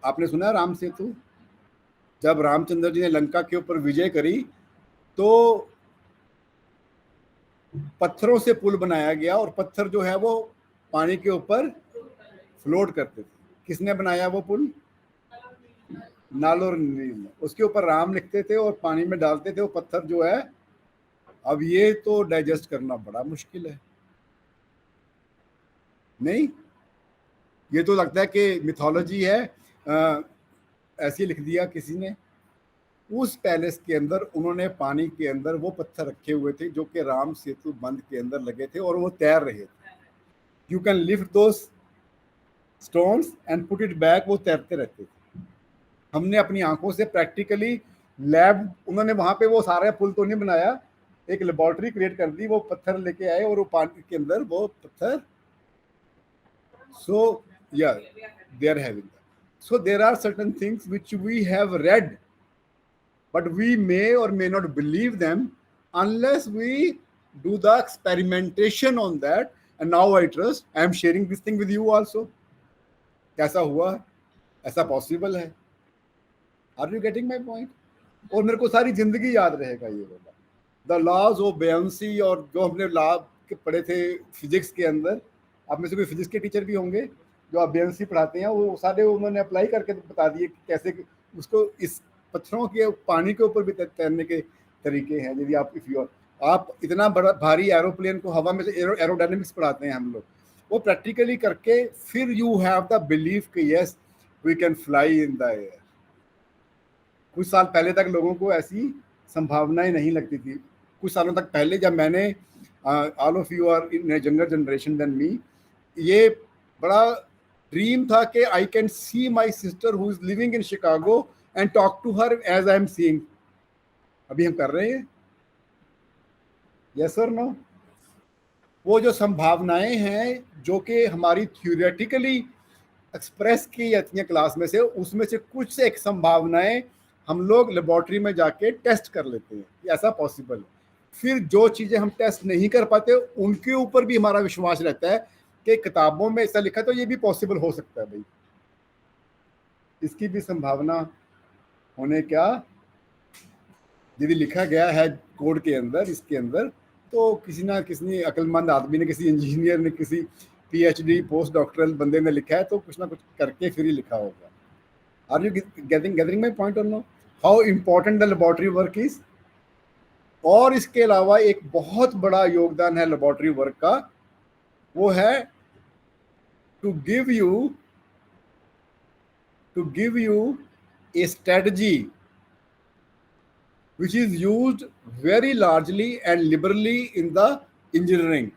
आपने सुना है राम सेतु? जब रामचंद्र जी ने लंका के ऊपर विजय करी तो पत्थरों से पुल बनाया गया और पत्थर जो है वो पानी के ऊपर फ्लोट करते थे. किसने बनाया वो पुल? नल और नील. उसके ऊपर राम लिखते थे और पानी में डालते थे वो पत्थर जो है. अब ये तो डाइजेस्ट करना बड़ा मुश्किल है. नहीं, ये तो लगता है कि मिथोलॉजी है, ऐसे लिख दिया किसी ने. उस पैलेस के अंदर उन्होंने पानी के अंदर वो पत्थर रखे हुए थे जो कि राम सेतु बंद के अंदर लगे थे और वो तैर रहे थे. You can lift those stones and put it back, वो तैरते रहते थे. हमने अपनी आंखों से प्रैक्टिकली लैब, उन्होंने वहां पे वो सारा पुल तो नहीं बनाया, एक लेबोरेटरी क्रिएट कर दी, वो पत्थर लेके आए और वो पानी के अंदर वो पत्थर. So yeah they are having that. So there are certain things which we have read but we may or may not believe them unless we do the experimentation on that. And now I trust I am sharing this thing with you also. कैसा हुआ, ऐसा possible है. Are you getting my point? और मेरे को सारी जिंदगी याद रहेगा ये वाला, द लॉज ऑफ बेयंसी. और जो हमने लॉ के पढ़े थे फिजिक्स के अंदर, आप में से कोई फिजिक्स के टीचर भी होंगे जो आप बेयंसी पढ़ाते हैं, वो सारे उन्होंने अप्लाई करके बता दिए कि कैसे उसको इस पत्थरों के पानी के ऊपर भी तैरने के तरीके हैं. यदि आप इतना बड़ा भारी एरोप्लेन को हवा में से एरोडायनेमिक्स पढ़ाते हैं हम लोग, वो प्रैक्टिकली करके फिर यू हैव द बिलीफ कि yes we can fly in the air. कुछ साल पहले तक लोगों को ऐसी संभावनाएं नहीं लगती थी. कुछ सालों तक पहले जब मैंने all of you are in younger generation than me, ये बड़ा ड्रीम था कि I can see my sister who is living in Chicago and talk to her as I am seeing. अभी हम कर रहे हैं, यस और नो? वो जो संभावनाएं हैं जो कि हमारी थ्योरेटिकली एक्सप्रेस की जाती हैं क्लास में से, उसमें से कुछ एक संभावनाएं हम लोग लेबोरेटरी में जाके टेस्ट कर लेते हैं कि ऐसा पॉसिबल है। फिर जो चीज़ें हम टेस्ट नहीं कर पाते उनके ऊपर भी हमारा विश्वास रहता है कि किताबों में ऐसा लिखा तो ये भी पॉसिबल हो सकता है भाई, इसकी भी संभावना होने क्या यदि लिखा गया है कोड के अंदर, इसके अंदर, तो किसी ना किसी अक्लमंद आदमी ने, किसी इंजीनियर ने, किसी PhD पोस्ट डॉक्टरल बंदे ने लिखा है, तो कुछ ना कुछ करके फिर ही लिखा होगा। Are you gathering my point और know how important the laboratory work is? और इसके अलावा एक बहुत बड़ा योगदान है लेबोरेटरी वर्क का, वो है to give you a strategy which is used very largely and liberally in the engineering।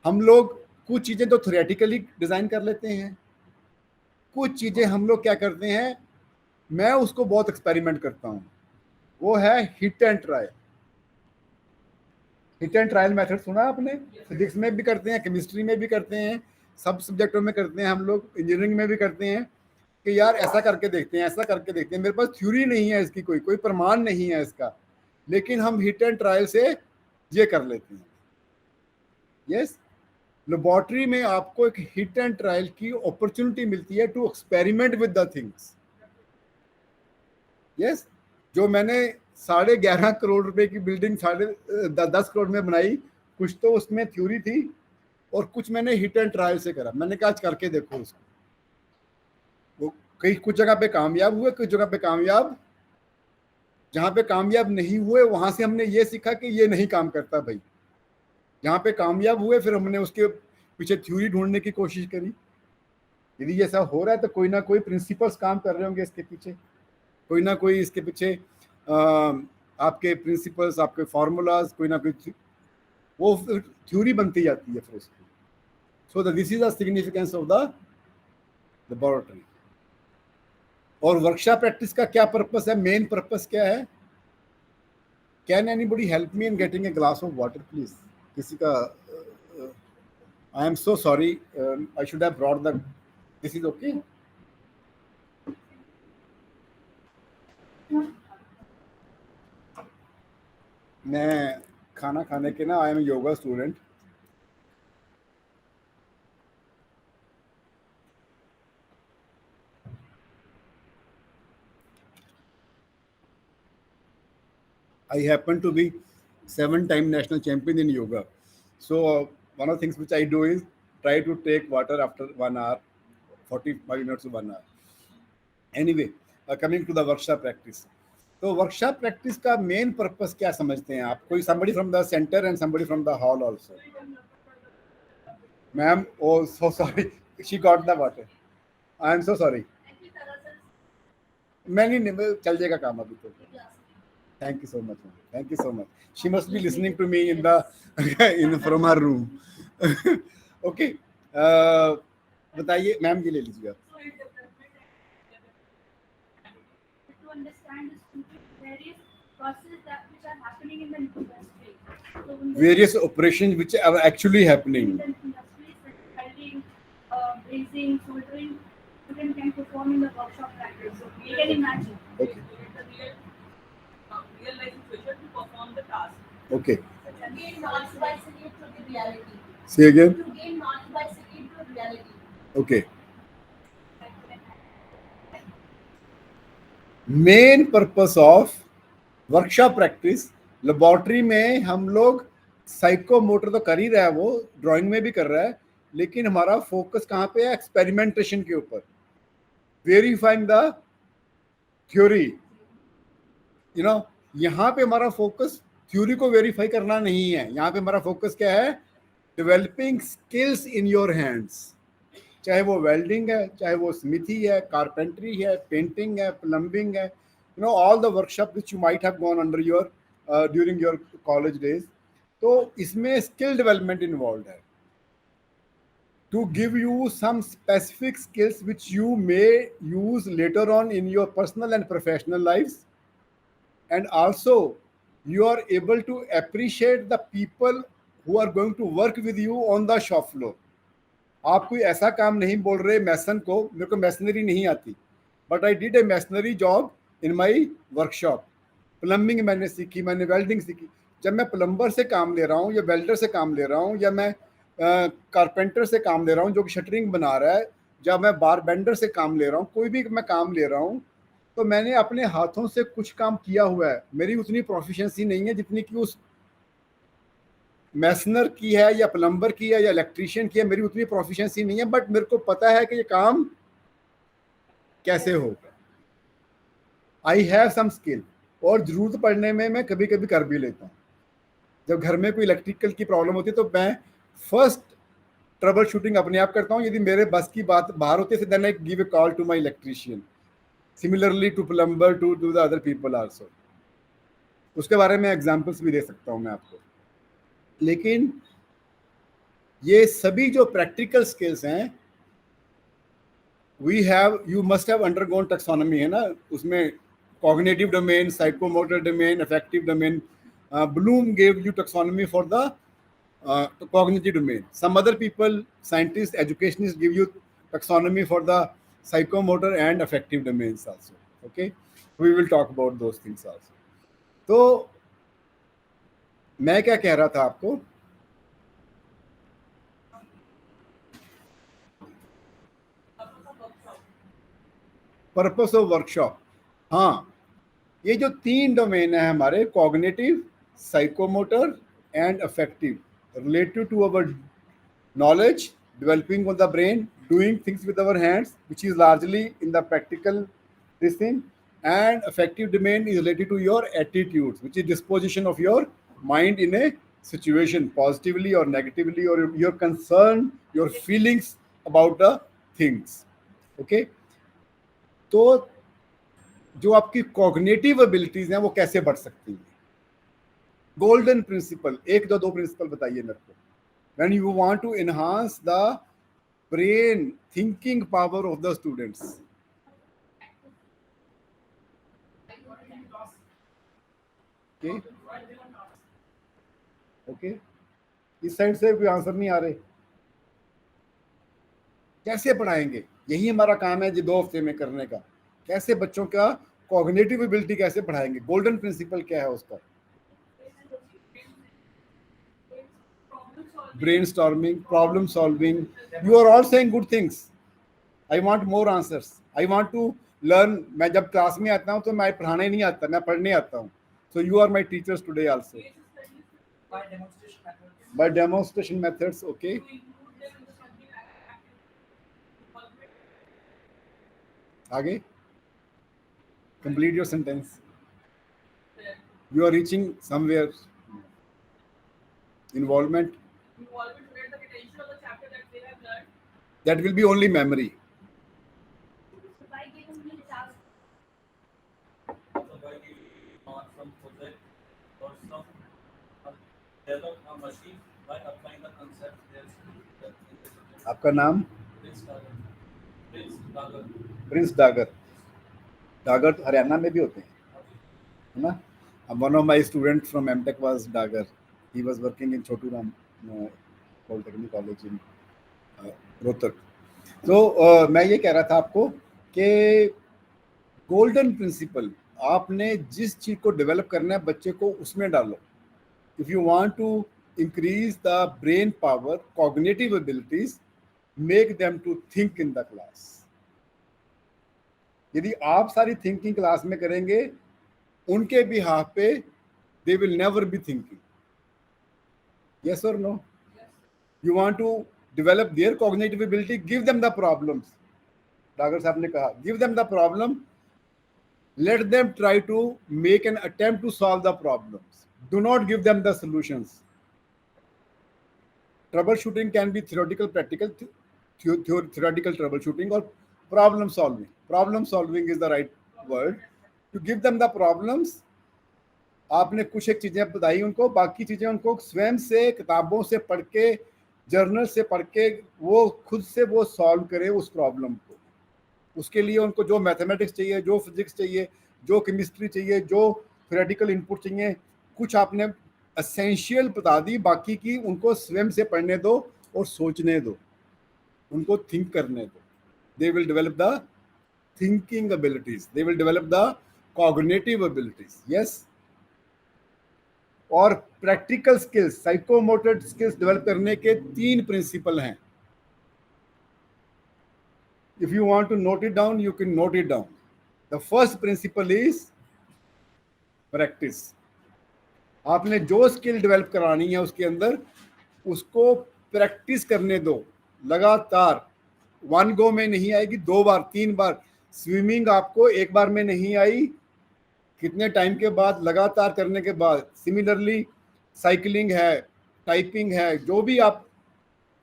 हम लोग कुछ चीज़ें तो थ्योरेटिकली डिज़ाइन कर लेते हैं, कुछ चीज़ें हम लोग क्या करते हैं, मैं उसको बहुत एक्सपेरिमेंट करता हूँ, वो है hit and trial. Hit and trial method सुना आपने? फिजिक्स में भी करते हैं, केमिस्ट्री में भी करते हैं, सब सब्जेक्टों में करते हैं, हम लोग इंजीनियरिंग में भी करते हैं कि यार ऐसा करके देखते हैं, ऐसा करके देखते हैं। मेरे पास थ्योरी नहीं है इसकी, कोई प्रमाण नहीं है इसका, लेकिन हम हिट एंड ट्रायल से ये कर लेते हैं। यस, लेबोरेटरी में आपको एक हिट एंड ट्रायल की अपॉर्चुनिटी मिलती है to experiment with the things. Yes, जो मैंने 11.5 करोड़ रुपए की बिल्डिंग 10 करोड़ में बनाई, कुछ तो उसमें थ्योरी थी और कुछ मैंने हिट एंड ट्रायल से करा। मैंने कहा आज करके देखो उसको, वो कई कुछ जगह पे कामयाब हुए, कुछ जगह पे कामयाब, जहाँ पे कामयाब नहीं हुए वहां से हमने ये सीखा कि ये नहीं काम करता भाई। जहाँ पे कामयाब हुए फिर हमने उसके पीछे थ्योरी ढूंढने की कोशिश करी। यदि ऐसा हो रहा है तो कोई ना कोई प्रिंसिपल्स काम कर रहे होंगे इसके पीछे, कोई ना कोई इसके पीछे आपके प्रिंसिपल्स, आपके फार्मूलाज, कोई ना कोई वो थ्योरी बनती जाती है फिर उसकी। So this is the significance of the laboratory. और वर्कशॉप प्रैक्टिस का क्या पर्पस है, मेन पर्पस क्या है? Can anybody help me in getting a glass of water please? किसी का I am so sorry, I should have brought the, this is okay? मैं खाना खाने के ना, I am yoga student, I happen to be 7-time national champion in yoga. So one of the things which I do is try to take water after 1 hour, 45 minutes to 1 hour. Anyway, coming to the workshop practice. तो workshop practice का main purpose क्या समझते हैं आप? कोई somebody from the center and somebody from the hall also. Ma'am, oh so sorry, she got the water. I am so sorry. मैं नहीं, चल जाएगा काम अभी तो. Thank you so much, ma'am. Thank you so much. She must be listening to me in the from her room. Okay. बताइए ma'am, ये ले लीजिए आप. To understand various processes which are happening in the industry. So Various operations which are actually happening. in the industries like welding, brazing, soldering, student can perform in the workshop practice. So you can imagine. Okay. Real life situation to perform the task. Okay. To gain knowledge by seeing it to the reality. Say again. To gain knowledge by seeing it to reality. Okay. Main purpose of workshop practice, laboratory में हम लोग psychomotor तो कर ही रहा है, वो drawing में भी कर रहा है, लेकिन हमारा फोकस कहाँ पे है? एक्सपेरिमेंटेशन के ऊपर, verifying the theory. You know, यहाँ पे हमारा फोकस थ्योरी को वेरीफाई करना नहीं है, यहाँ पे हमारा फोकस क्या है? Developing skills in your hands. चाहे वो वेल्डिंग है, चाहे वो स्मिथी है, कारपेंट्री है, पेंटिंग है, प्लम्बिंग है, you know all the workshop which you might have gone under your during your college days. तो इसमें स्किल डेवलपमेंट इन्वॉल्व है, to give you some specific skills which you may use later on in your personal and professional lives, and also you are able to appreciate the people who are going to work with you on the shop floor. आप कोई ऐसा काम नहीं बोल रहे मैसन को, मेरे को मैसनरी नहीं आती, but I did a masonry job in my workshop. Plumbing मैंने सीखी, मैंने वेल्डिंग सीखी. जब मैं प्लम्बर से काम ले रहा हूँ या वेल्डर से काम ले रहा हूँ या मैं कारपेंटर से काम ले रहा हूँ जो कि शटरिंग बना रहा है, जब मैं बार बेंडर से काम ले रहा हूँ, कोई भी मैं काम ले रहा हूँ, तो मैंने अपने हाथों से कुछ काम किया हुआ है. मेरी उतनी प्रोफिशिएंसी नहीं है जितनी कि उस मैसनर की है या प्लम्बर की है या इलेक्ट्रीशियन की है. मेरी उतनी प्रोफिशिएंसी नहीं है, बट मेरे को पता है कि ये काम कैसे होगा. आई हैव सम स्किल, और जरूरत पड़ने में मैं कभी कभी कर भी लेता हूँ. जब घर में कोई इलेक्ट्रिकल की प्रॉब्लम होती है तो मैं फर्स्ट ट्रबल शूटिंग अपने आप करता हूँ. यदि मेरे बस की बात बाहर होती है, then I give a call to my electrician, similarly to plumber, to the other people also. उसके बारे में एग्जांपल्स भी दे सकता हूँ मैं आपको. लेकिन ये सभी जो प्रैक्टिकल स्किल्स हैं, you must have undergone taxonomy, है ना. उसमें cognitive domain, psychomotor domain, affective domain. Bloom gave you taxonomy for the cognitive domain. Some other people, scientists, educationists, give you taxonomy for the psychomotor and affective domains also. Okay, we will talk about those things also. तो मैं क्या कह रहा था आपको, purpose of workshop. हाँ, ये जो 3 डोमेन है हमारे, cognitive, psychomotor and affective, related to our knowledge, developing on the brain, doing things with our hands, which is largely in the practical this thing. And affective domain is related to your attitudes, which is disposition of your mind in a situation, positively or negatively, or your concern, your feelings about the things. Okay, तो जो आपकी cognitive abilities हैं वो कैसे बढ़ सकती हैं. Golden principle, 1 2 principal बताइए मेरे को. When you want to enhance the brain thinking power of the students. Okay okay, इस साइड से कोई आंसर नहीं आ रहे. कैसे पढ़ाएंगे, यही हमारा काम है जी 2 हफ्ते में करने का. कैसे बच्चों का कॉग्निटिव एबिलिटी कैसे पढ़ाएंगे, गोल्डन प्रिंसिपल क्या है उसका. Brainstorming, problem solving. You are all saying good things. I want more answers. I want to learn. मैं जब क्लास में आता हूँ तो मैं पढ़ाने नहीं आता, मैं पढ़ने आता हूँ. So you are my teachers today also. By demonstration methods. Okay, आगे complete your sentence. You are reaching somewhere. Involvement. Involvement where the potential of the chapter that they have learned. That will be only memory. So by giving me task, Some project or some develop a machine by applying the concept there. आपका नाम? Prince Dagar. Prince Dagar. Dagar Haryana में भी होते हैं, है ना. One of my students from MTech was Dagar. He was working in Chotu Ram Polytechnic College in Rohtak. तो मैं ये कह रहा था आपको कि गोल्डन प्रिंसिपल, आपने जिस चीज को डेवलप करना है बच्चे को उसमें डालो. If you want to increase the brain power, cognitive abilities, make them to think in the class. यदि आप सारी थिंकिंग क्लास में करेंगे, उनके बिहाफ पे they will never be thinking. Yes और no? You want to develop their cognitive ability, give them the problems. Dagar साहब ने कहा give them the problem, let them try to make an attempt to solve the problems. Do not give them the solutions. Troubleshooting can be theoretical, practical. theoretical troubleshooting or problem solving. Problem solving is the right word. To give them the problems, आपने कुछ एक चीजें बताई उनको, बाकी चीजें उनको स्वयं से किताबों से पढ़ के, जर्नल से पढ़ के वो खुद से वो सॉल्व करे उस प्रॉब्लम को। उसके लिए उनको जो मैथमेटिक्स चाहिए, जो फिजिक्स चाहिए, जो केमिस्ट्री चाहिए, जो थ्योरेटिकल इनपुट चाहिए, कुछ आपने एसेंशियल बता दी, बाकी की उनको स्वयं से पढ़ने दो और सोचने दो, उनको थिंक करने दो। They will develop the thinking abilities, they will develop the cognitive abilities. Yes, और practical skills, psychomotor skills develop करने के 3 प्रिंसिपल हैं। If you want to note it down, you can note it down. The first principle is practice. आपने जो skill develop करानी है उसके अंदर उसको प्रैक्टिस करने दो लगातार। 1 गो में नहीं आएगी, 2 बार 3 बार। स्विमिंग आपको 1 बार में नहीं आई, कितने टाइम के बाद, लगातार करने के बाद। सिमिलरली साइकिलिंग है, टाइपिंग है, जो भी आप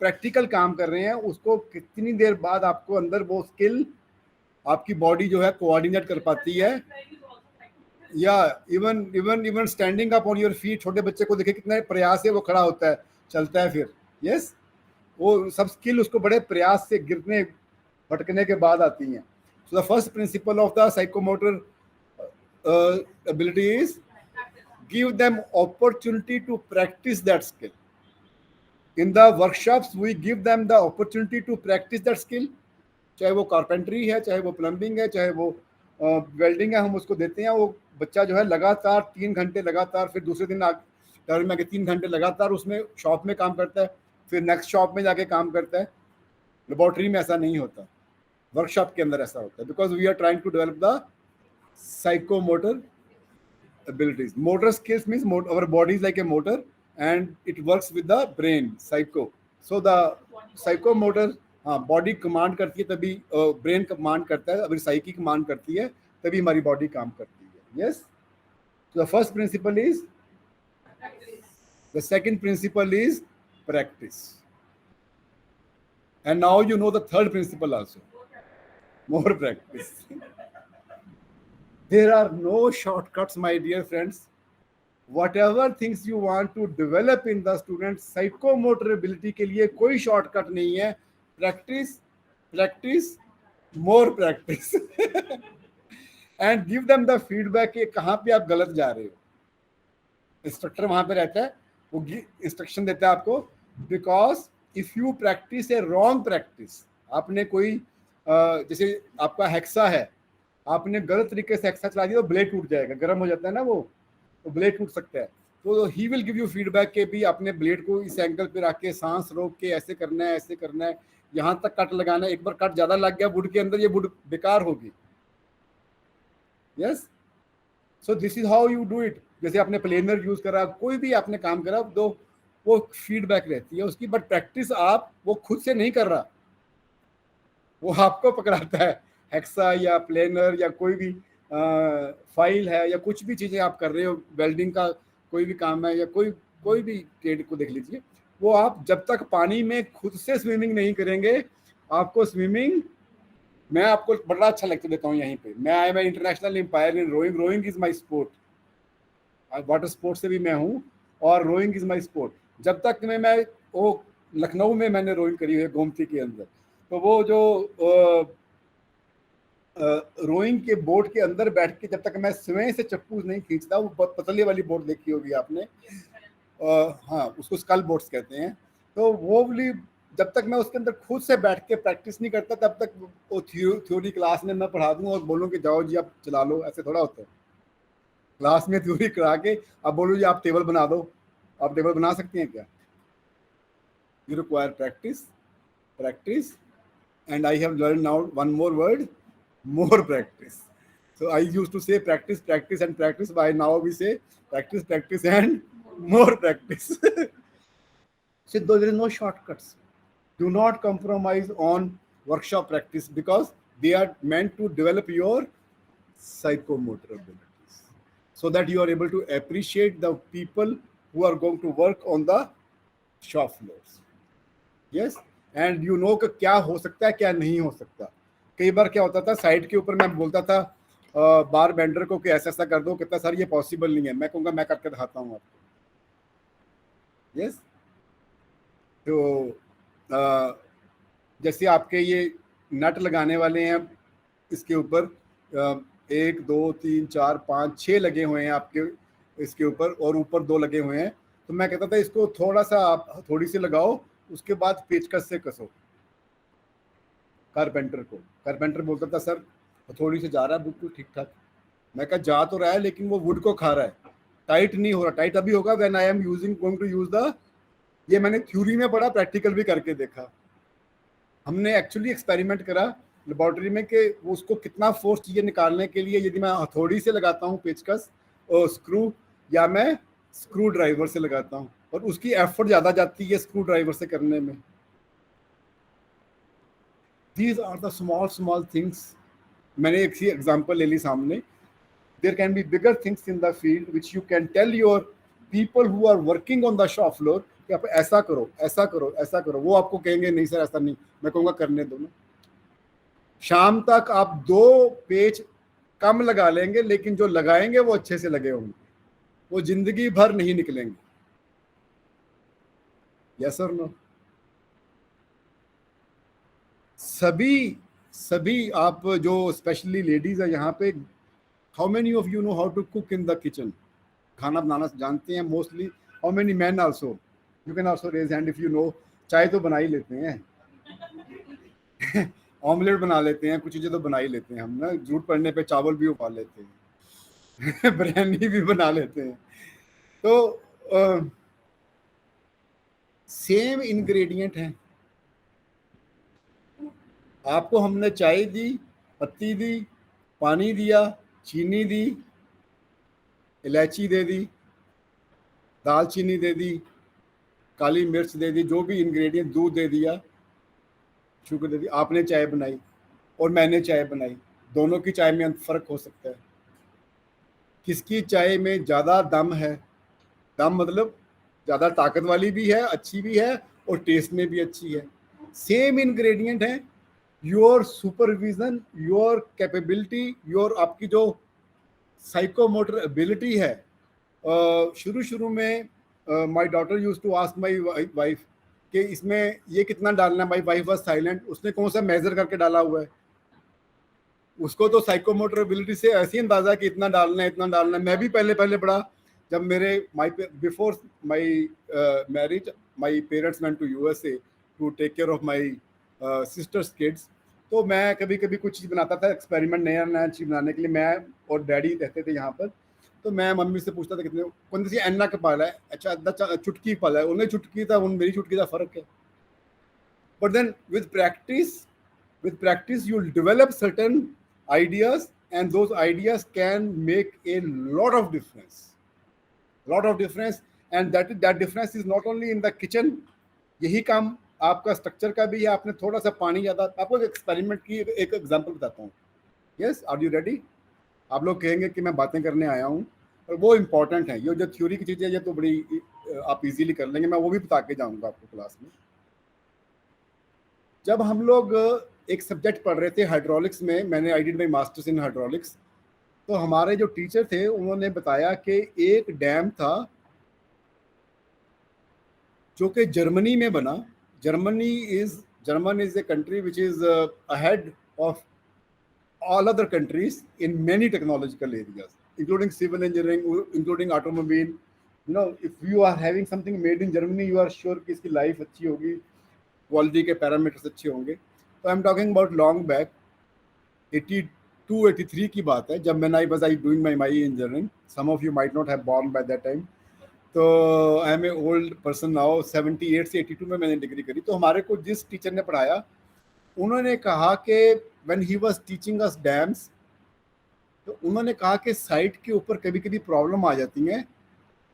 प्रैक्टिकल काम कर रहे हैं उसको कितनी देर बाद आपको अंदर वो स्किल, आपकी बॉडी जो है कोऑर्डिनेट कर पाती है। या even standing up on your feet, छोटे बच्चे को देखिए कितने प्रयास से वो खड़ा होता है, चलता है फिर। यस, वो सब स्किल उसको बड़े प्रयास से गिरने भटकने के बाद आती हैं। So the first principle of the psychomotor ability is give them opportunity to practice that skill. In the workshops we give them the opportunity to practice that skill, चाहे वो कारपेंटरी है, चाहे वो प्लम्बिंग है, चाहे वो वेल्डिंग है, हम उसको देते हैं। वो बच्चा जो है लगातार 3 घंटे लगातार, फिर दूसरे दिन टर्म में 3 घंटे लगातार उसमें शॉप में काम करता है, फिर नेक्स्ट शॉप में जाके काम करता है। लेबोरेटरी में ऐसा नहीं होता, वर्कशॉप के अंदर ऐसा होता है, because we are trying to develop the psychomotor abilities. Motor skills means our body is like a motor and it works with the brain, psycho. So the psychomotor, body command करती है तभी brain command करता है, अगर psyche command करती है तभी हमारी बॉडी काम करती है। Yes, so the first principle is practice. The second principle is practice. And now you know the third principle also, more practice. There are no shortcuts, my dear friends. Whatever things you want to develop in the students, psychomotor ability के लिए कोई shortcut नहीं है। Practice, practice, more practice, and give them the feedback कि कहाँ पे आप गलत जा रहे हो। इंस्ट्रक्टर वहाँ पे रहता है, वो इंस्ट्रक्शन देता है आपको। Because if you practice a wrong practice, आपने कोई जैसे आपका हेक्सा है, आपने गलत तरीके से हेक्सा चला दिया तो ब्लेड टूट जाएगा, गर्म हो जाता है ना वो, तो ब्लेड टूट सकता है। तो he will give you feedback के भी आपने ब्लेड को इस एंगल पे रख के सांस रोक के ऐसे करना है, ऐसे करना है, यहाँ तक कट लगाना है। एक बार कट ज्यादा लग गया वुड के अंदर, ये वुड बेकार होगी। Yes, so this is how you do it. जैसे आपने प्लेनर यूज करा, कोई भी आपने काम करा, तो वो फीडबैक रहती है उसकी, बट प्रैक्टिस आप वो खुद से नहीं कर रहा, वो आपको पकड़ाता है। हेक्सा या प्लेनर या कोई भी फाइल है या कुछ भी चीज़ें आप कर रहे हो, वेल्डिंग का कोई भी काम है या कोई भी ट्रेड को देख लीजिए, वो आप जब तक पानी में खुद से स्विमिंग नहीं करेंगे, आपको स्विमिंग, मैं आपको बड़ा अच्छा लेक्चर देता हूँ यहीं पे। मैं I am international umpire in rowing, rowing is my sport, water sport से भी मैं हूँ और रोइंग इज माई स्पोर्ट। जब तक मैं वो लखनऊ में मैंने रोइंग करी हुई है गोमती के अंदर, तो वो जो रोइंग के बोट के अंदर बैठ के जब तक मैं स्वयं से चप्पू नहीं खींचता, वो बहुत पतली वाली बोट देखी होगी आपने, हाँ उसको स्कल बोट्स कहते हैं, तो वो वाली जब तक मैं उसके अंदर खुद से बैठ के प्रैक्टिस नहीं करता, तब तक वो थ्योरी क्लास में मैं पढ़ा दूँ और बोलूँ कि जाओ जी आप चला लो, ऐसे थोड़ा होता है। क्लास में थ्योरी करा के अब बोलो जी आप टेबल बना दो, आप टेबल बना सकती हैं क्या? You require practice, practice, and I have learned now one more word, more practice. So I used to say practice, practice and practice. By now we say practice, practice and more practice. So there is no shortcuts. Do not compromise on workshop practice because they are meant to develop your psychomotor abilities so that you are able to appreciate the people who are going to work on the shop floors. Yes, and you know कि क्या हो सकता है क्या नहीं हो सकता। कई बार क्या होता था, साइट के ऊपर मैं बोलता था बार बेंडर को कि ऐसा ऐसा कर दो, कहता सर ये पॉसिबल नहीं है। मैं कहूँगा मैं करके दिखाता हूँ आपको। यस, तो जैसे आपके ये नट लगाने वाले हैं, इसके ऊपर 1 2 3 4 5 6 लगे हुए हैं आपके इसके ऊपर, और ऊपर 2 लगे हुए हैं। तो मैं कहता था इसको थोड़ा सा आप थोड़ी सी लगाओ, उसके बाद पेचकस से कसो। कारपेंटर को, कारपेंटर बोलता था सर थोड़ी सी जा रहा है बिल्कुल ठीक ठाक। मैं कहा जा तो रहा है लेकिन वो वुड को खा रहा है, टाइट नहीं हो रहा। टाइट अभी होगा when I am going to use the, ये मैंने थ्योरी में पढ़ा, प्रैक्टिकल भी करके देखा। हमने एक्चुअली एक्सपेरिमेंट करा लेबोरेटरी में कि वो उसको कितना फोर्स चाहिए निकालने के लिए, यदि मैं हथौड़ी से लगाता हूँ पेचकस और स्क्रू, या मैं स्क्रू ड्राइवर से लगाता हूँ, और उसकी एफर्ट ज़्यादा जाती है स्क्रू ड्राइवर से करने में। These are the small things. मैंने एक सी एग्जाम्पल ले ली सामने। There can be bigger things in the field which you can tell your people who are working on the shop floor कि आप ऐसा करो ऐसा करो ऐसा करो। वो आपको कहेंगे नहीं सर ऐसा नहीं, मैं कहूँगा करने दो ना। शाम तक आप 2 पेच कम लगा लेंगे, लेकिन जो लगाएंगे वो अच्छे से लगे होंगे, वो जिंदगी भर नहीं निकलेंगे। यस और नो? सभी आप जो स्पेशली लेडीज है यहाँ पे, how many of you know how to cook in the kitchen? खाना बनाना जानते हैं mostly? How many man also? You can also raise hand if you know. चाय तो बना ही लेते हैं ऑमलेट बना लेते हैं, कुछ चीज़ें तो बना ही लेते हैं हम ना। जरूरत पड़ने पे चावल भी उबाल लेते हैं बिरयानी भी बना लेते हैं। तो सेम इंग्रेडिएंट हैं। आपको हमने चाय दी, पत्ती दी, पानी दिया, चीनी दी, इलायची दे दी, दालचीनी दे दी, काली मिर्च दे दी, जो भी इंग्रेडिएंट, दूध दे दिया, शुगर दे दी। आपने चाय बनाई और मैंने चाय बनाई, दोनों की चाय में फ़र्क हो सकता है। किसकी चाय में ज़्यादा दम है? दम मतलब ज़्यादा ताकत वाली भी है, अच्छी भी है, और टेस्ट में भी अच्छी है। सेम इंग्रेडिएंट है। Your supervision, your capability, your आपकी जो साइकोमोटर एबिलिटी है। शुरू में my daughter used to ask my wife कि इसमें ये कितना डालना है। My wife was silent. उसने कौन सा मेजर करके डाला हुआ है? उसको तो साइकोमोटर एबिलिटी से ऐसी अंदाजा कि इतना डालना है, इतना डालना है। मैं भी पहले पढ़ा, जब मेरे before my marriage my parents went to USA to take care of my sister's kids. तो मैं कभी कभी कुछ चीज़ बनाता था, एक्सपेरिमेंट नया चीज़ बनाने के लिए। मैं और डैडी रहते थे यहाँ पर, तो मैं मम्मी से पूछता था कितने कौन सी अन्ना का पाला है, अच्छा अद्धा चुटकी पाला है, उन्हें चुटकी था, उन मेरी चुटकी का फ़र्क है। But then with practice you will develop certain ideas, and those ideas can make a lot of difference, and that difference is not only in the kitchen। यही काम आपका स्ट्रक्चर का भी है। आपने थोड़ा सा पानी ज़्यादा, आपको एक एक्सपेरिमेंट की एक एग्जांपल बताता हूँ। Yes, are you ready? आप लोग कहेंगे कि मैं बातें करने आया हूँ, और वो इम्पॉर्टेंट है। ये जो थ्योरी की चीज़ें ये तो बड़ी आप इजीली कर लेंगे, मैं वो भी बता के जाऊँगा आपको क्लास में। जब हम लोग एक सब्जेक्ट पढ़ रहे थे हाइड्रोलिक्स में, मैंने I did my masters in hydraulics, तो हमारे जो टीचर थे उन्होंने बताया कि एक डैम था जो कि जर्मनी में बना। German is a country which is ahead of all other countries in many technological areas, including civil engineering, including automobile. You know, if you are having something made in Germany, you are sure कि इसकी life अच्छी होगी, quality के parameters अच्छे होंगे। तो I am talking about long back, 82-83 की बात है, जब मैंने I doing my engineering. Some of you might not have born by that time. तो I am a old person now. 78 से 82 में मैंने डिग्री करी। तो हमारे को जिस टीचर ने पढ़ाया, उन्होंने कहा कि when he was teaching us dams, तो उन्होंने कहा कि साइट के ऊपर कभी कभी प्रॉब्लम आ जाती हैं।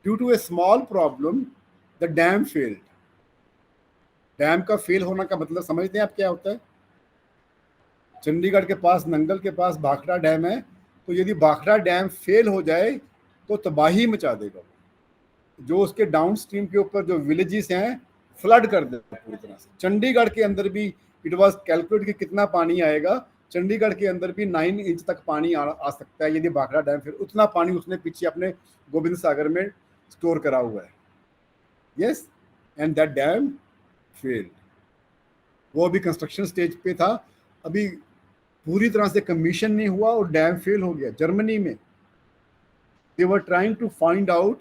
Due to a small problem the dam failed. Dam का फेल होना का मतलब समझते हैं आप क्या होता है? चंडीगढ़ के पास, नंगल के पास भाखड़ा डैम है, तो यदि भाखड़ा डैम फेल हो जाए तो तबाही मचा देगा। जो उसके डाउन स्ट्रीम के ऊपर जो विलेजेस हैं फ्लड कर देगा पूरी तरह से। चंडीगढ़ के अंदर भी इट वाज कैलकुलेट कि कितना पानी आएगा, चंडीगढ़ के अंदर भी 9 इंच तक पानी आ सकता है यदि भाखड़ा डैम, फिर उतना पानी उसने पीछे अपने गोविंद सागर में स्टोर करा हुआ है। Yes, and that dam failed. वो अभी कंस्ट्रक्शन स्टेज पे था, अभी पूरी तरह से कमीशन नहीं हुआ और डैम फेल हो गया। जर्मनी में they were trying to find out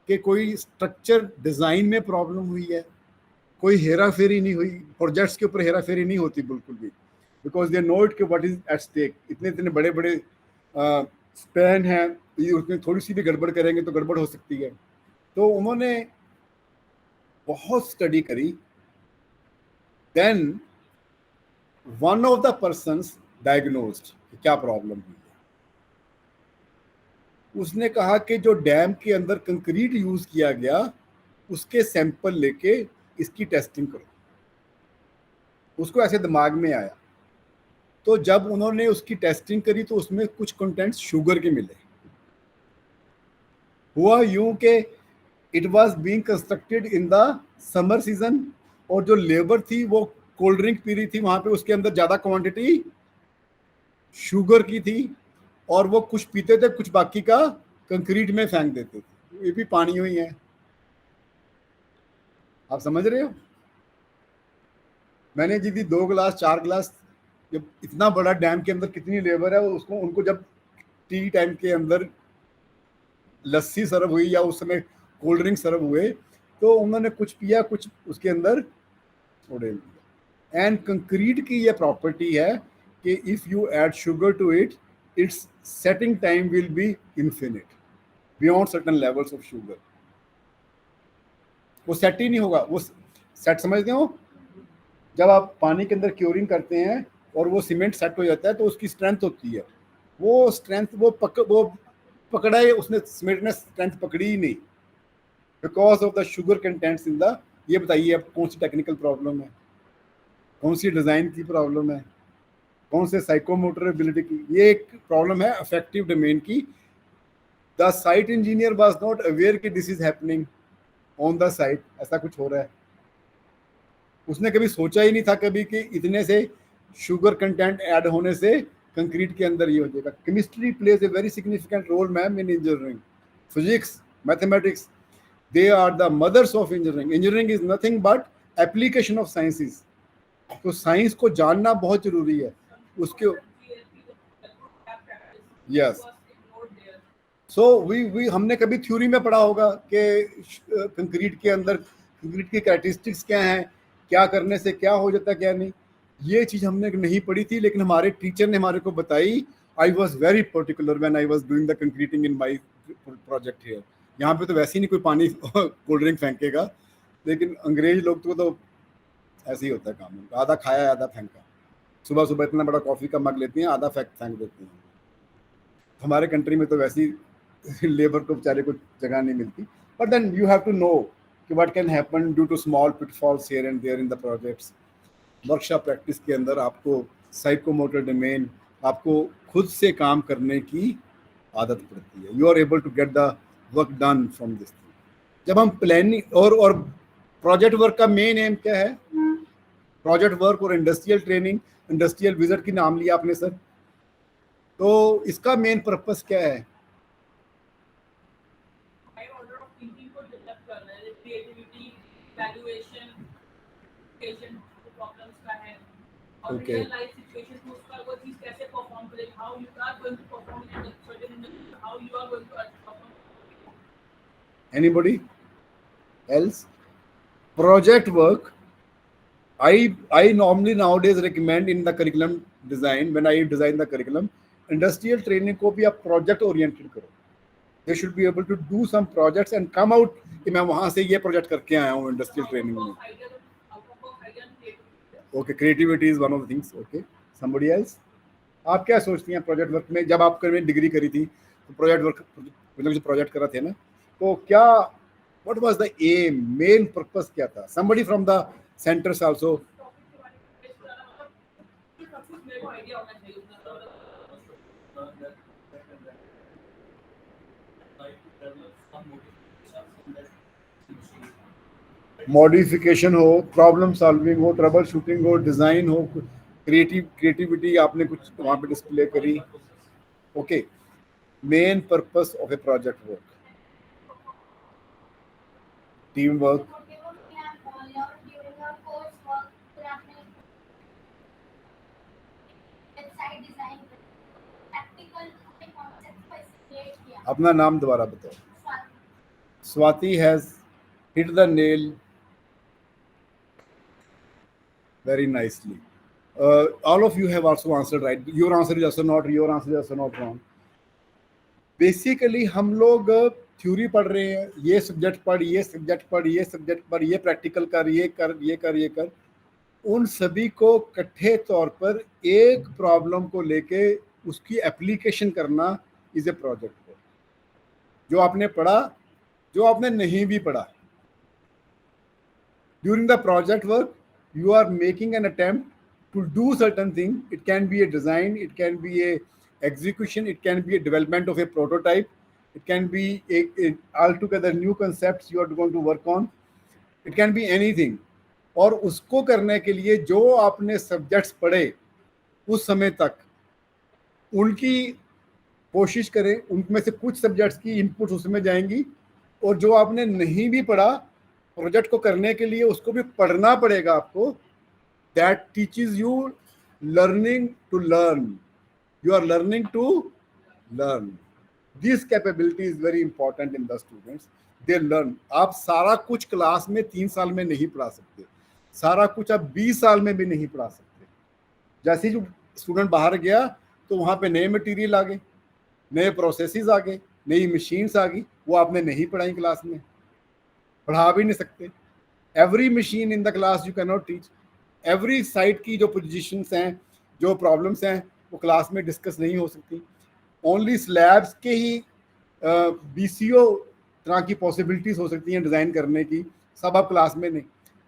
कि कोई स्ट्रक्चर डिजाइन में प्रॉब्लम हुई है, कोई हेरा फेरी नहीं हुई। प्रोजेक्ट्स के ऊपर हेरा फेरी नहीं होती बिल्कुल भी, बिकॉज दे नो इट कि व्हाट इज एट स्टेक। इतने इतने बड़े बड़े स्पैन हैं, उसमें थोड़ी सी भी गड़बड़ करेंगे तो गड़बड़ हो सकती है। तो उन्होंने बहुत स्टडी करी। Then one of the persons diagnosed कि क्या प्रॉब्लम हुई है। उसने कहा कि जो डैम के अंदर कंक्रीट यूज किया गया उसके सैंपल लेके इसकी टेस्टिंग करो। उसको ऐसे दिमाग में आया, तो जब उन्होंने उसकी टेस्टिंग करी तो उसमें कुछ कंटेंट्स शुगर के मिले। हुआ यूं कि it was being constructed in the summer season, और जो लेबर थी वो कोल्ड ड्रिंक पी रही थी वहां पे, उसके अंदर ज्यादा क्वांटिटी शुगर की थी, और वो कुछ पीते थे, कुछ बाकी का कंक्रीट में फेंक देते थे। ये भी पानी हुई है, आप समझ रहे हो। मैंने जी दी 2 गिलास 4 गिलास। जब इतना बड़ा डैम के अंदर कितनी लेबर है, उसको उनको जब टी टाइम के अंदर लस्सी सर्व हुई या उस समय कोल्ड ड्रिंक सर्व हुए, तो उन्होंने कुछ पिया, कुछ उसके अंदर उड़ेल दिया। एंड कंक्रीट की ये प्रॉपर्टी है कि if you add sugar to it, its setting time will be infinite beyond certain levels of sugar. वो सेट ही नहीं होगा। वो सेट समझते हो, जब आप पानी के अंदर क्योरिंग करते हैं और वो सीमेंट सेट हो जाता है तो उसकी स्ट्रेंथ होती है, वो स्ट्रेंथ वो पकड़ा है, उसने सीमेंट ने स्ट्रेंथ पकड़ी ही नहीं because of the sugar contents in the. ये बताइए अब कौन सी टेक्निकल प्रॉब्लम है, कौन सी डिजाइन की प्रॉब्लम है, कौन से साइकोमोटर एबिलिटी की। ये एक प्रॉब्लम है अफेक्टिव डोमेन की। The site engineer was not aware कि this is happening on the site, ऐसा कुछ हो रहा है। उसने कभी सोचा ही नहीं था कभी कि इतने से शुगर कंटेंट ऐड होने से कंक्रीट के अंदर ये हो जाएगा। Chemistry plays a very significant role ma'am in engineering, physics, mathematics, they are the mothers of engineering. Engineering is nothing but application of sciences. तो साइंस को जानना बहुत जरूरी है उसके। यस, सो वी हमने कभी थ्योरी में पढ़ा होगा कि कंक्रीट के अंदर कंक्रीट की कैरेक्टरिस्टिक्स क्या हैं, क्या करने से क्या हो जाता है क्या नहीं, ये चीज़ हमने नहीं पढ़ी थी, लेकिन हमारे टीचर ने हमारे को बताई। I was very particular when I was doing the concreting in my project here. यहाँ पे तो वैसे ही नहीं कोई पानी कोल्ड ड्रिंक फेंकेगा, लेकिन अंग्रेज लोग तो ऐसे ही होता है काम, आधा खाया आधा फेंका। सुबह सुबह इतना बड़ा कॉफ़ी का मग लेती हैं, आधा फेंक देती हैं। हमारे कंट्री में तो वैसी लेबर को बेचारे को जगह नहीं मिलती। But then you have to know कि what can happen due to small pitfalls here and there in the projects. Workshop practice के अंदर आपको साइकोमोटर डोमेन, आपको खुद से काम करने की आदत पड़ती है। You are able to get the work done from this thing. जब हम प्लानिंग और प्रोजेक्ट वर्क का मेन एम क्या है, प्रोजेक्ट वर्क और इंडस्ट्रियल ट्रेनिंग, इंडस्ट्रियल विजिट की नाम लिया आपने सर, तो इसका मेन पर्पस क्या है? ऑर्डर ऑफ थिंकिंग को डेवलप करना है, क्रिएटिविटी, वैल्यूएशन, पेशेंट प्रॉब्लम्स का है, और Okay. रियल लाइफ सिचुएशंस में उसका वो चीज कैसे परफॉर्म करें, how you are going to perform in certain industry, how you are going to perform. Anybody else? Project work, I normally nowadays recommend in the curriculum design, when I design the curriculum, industrial training को भी आप project oriented करो। They should be able to do some projects and come out कि मैं वहाँ से ये project करके आया हूँ industrial training में। Okay, creativity is one of the things. Okay, somebody else? आप क्या सोचती हैं प्रोजेक्ट वर्क में? जब आप डिग्री करी थी तो प्रोजेक्ट वर्क मतलब जो प्रोजेक्ट करा थे ना, तो क्या what was the aim, main purpose क्या था? Somebody from the centres also. Modification हो, प्रॉब्लम सॉल्विंग हो, ट्रबल शूटिंग हो, डिजाइन हो, क्रिएटिविटी आपने कुछ वहाँ पे डिस्प्ले करी. Okay, main purpose of a project work, team work, अपना नाम दोबारा बताओ. Swati has hit the nail very nicely. All of you have also answered right. Your answer is also not, your answer is also not wrong. Basically हम लोग theory पढ़ रहे हैं, ये सब्जेक्ट पढ़, ये सब्जेक्ट पढ़, ये सब्जेक्ट पढ़, ये प्रैक्टिकल कर, ये कर, ये कर, ये कर. उन सभी को इकट्ठे तौर पर एक प्रॉब्लम को लेके उसकी एप्लीकेशन करना इज ए प्रोजेक्ट. जो आपने पढ़ा, जो आपने नहीं भी पढ़ा, during the project work you are making an attempt to do certain thing. It can be a design, it can be a execution, it can be a development of a prototype, it can be a altogether new concepts you are going to work on, it can be anything. और उसको करने के लिए जो आपने subjects पढ़े उस समय तक उनकी कोशिश करें, उनमें से कुछ सब्जेक्ट्स की इनपुट उसमें जाएंगी, और जो आपने नहीं भी पढ़ा प्रोजेक्ट को करने के लिए उसको भी पढ़ना पड़ेगा आपको. That teaches you learning to learn. You are learning to learn. This capability is very important in the students. They learn. आप सारा कुछ क्लास में 3 साल में नहीं पढ़ा सकते, सारा कुछ आप 20 साल में भी नहीं पढ़ा सकते. जैसे जो स्टूडेंट बाहर गया तो वहाँ पे नए मटेरियल आ गए, नए प्रोसेसेस आ गए, नई मशीन्स आ गई, वो आपने नहीं पढ़ाई क्लास में, पढ़ा भी नहीं सकते. Every machine in the class you can not teach. Every site की जो पोजीशंस हैं, जो प्रॉब्लम्स हैं, वो क्लास में डिस्कस नहीं हो सकती. ओनली स्लैब्स के ही BCO तरह की पॉसिबिलिटीज हो सकती हैं डिज़ाइन करने की, सब आप क्लास में नहीं.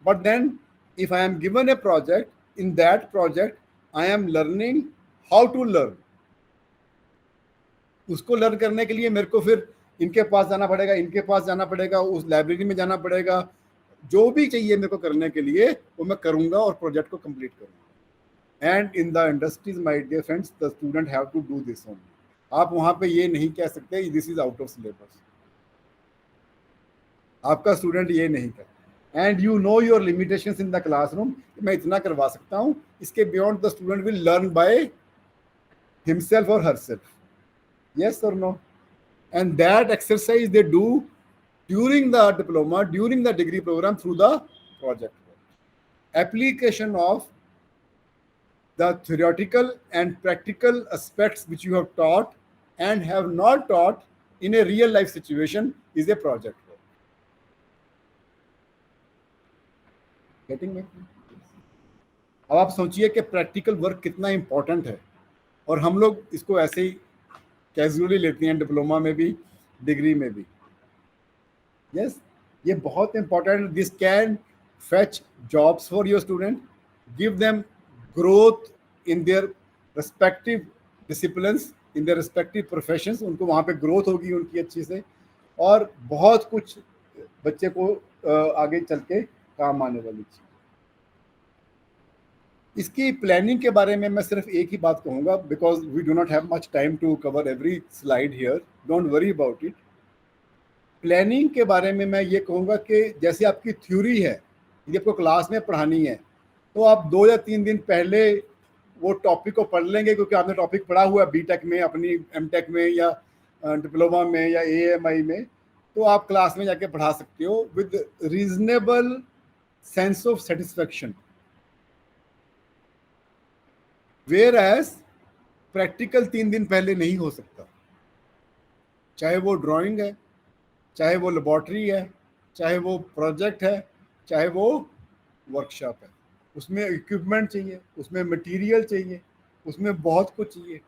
But then if I am given a project, in that project I am learning how to learn. उसको लर्न करने के लिए मेरे को फिर इनके पास जाना पड़ेगा, इनके पास जाना पड़ेगा, उस लाइब्रेरी में जाना पड़ेगा. जो भी चाहिए मेरे को करने के लिए वो मैं करूंगा और प्रोजेक्ट को कंप्लीट करूंगा. And in the industries my dear friends, the student have to do this only. आप वहां पे ये नहीं कह सकते this is out of syllabus. आपका स्टूडेंट ये नहीं कर. And you know your limitations in the classroom. मैं इतना करवा सकता हूँ, इसके beyond the student will learn by himself और हरसेल्फ. यस और no? And that exercise they do during the diploma, during the degree program, through the project work. Application of the theoretical and practical aspects which you have taught and have not taught in a real life situation is a project work. Getting me? अब आप सोचिए कि practical work कितना important है, और हम लोग इसको ऐसे ही कैजुअली लेते हैं, डिप्लोमा में भी, डिग्री में भी. यस, ये बहुत important. This can fetch jobs for your student, give them growth in their respective disciplines, in their respective professions. उनको वहाँ पे ग्रोथ होगी उनकी अच्छी से, और बहुत कुछ बच्चे को आगे चल के काम आने वाली चीज़. इसकी प्लानिंग के बारे में मैं सिर्फ एक ही बात कहूँगा, because we do not have much time to cover every slide here. Don't worry about it. Planning के बारे में मैं ये कहूँगा कि जैसे आपकी थ्योरी है, यदि आपको क्लास में पढ़ानी है तो आप 2 या 3 दिन पहले वो टॉपिक को पढ़ लेंगे, क्योंकि आपने टॉपिक पढ़ा हुआ है BTech में, अपनी MTech में, या डिप्लोमा में, या AMI में, तो आप क्लास में जाके पढ़ा सकते हो with reasonable sense of satisfaction. Whereas practical 3 दिन पहले नहीं हो सकता. चाहे वो ड्राइंग है, चाहे वो लेबॉर्ट्री है, चाहे वो प्रोजेक्ट है, चाहे वो वर्कशॉप है. उसमें इक्विपमेंट चाहिए, उसमें मटेरियल चाहिए, उसमें बहुत कुछ चाहिए.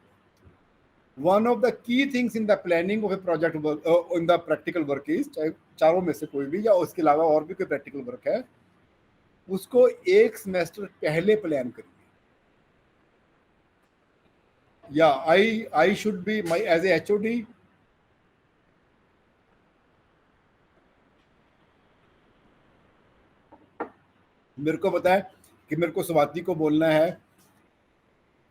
One of the key things in the planning of a project work, in the practical work is, चाहे चारों में से कोई भी या उसके अलावा और भी कोई प्रैक्टिकल वर्क है, उसको 1 सेमेस्टर पहले प्लान करिए. Yeah, I should be as a HOD. मेरे को पता है कि मेरे को स्वाति को बोलना है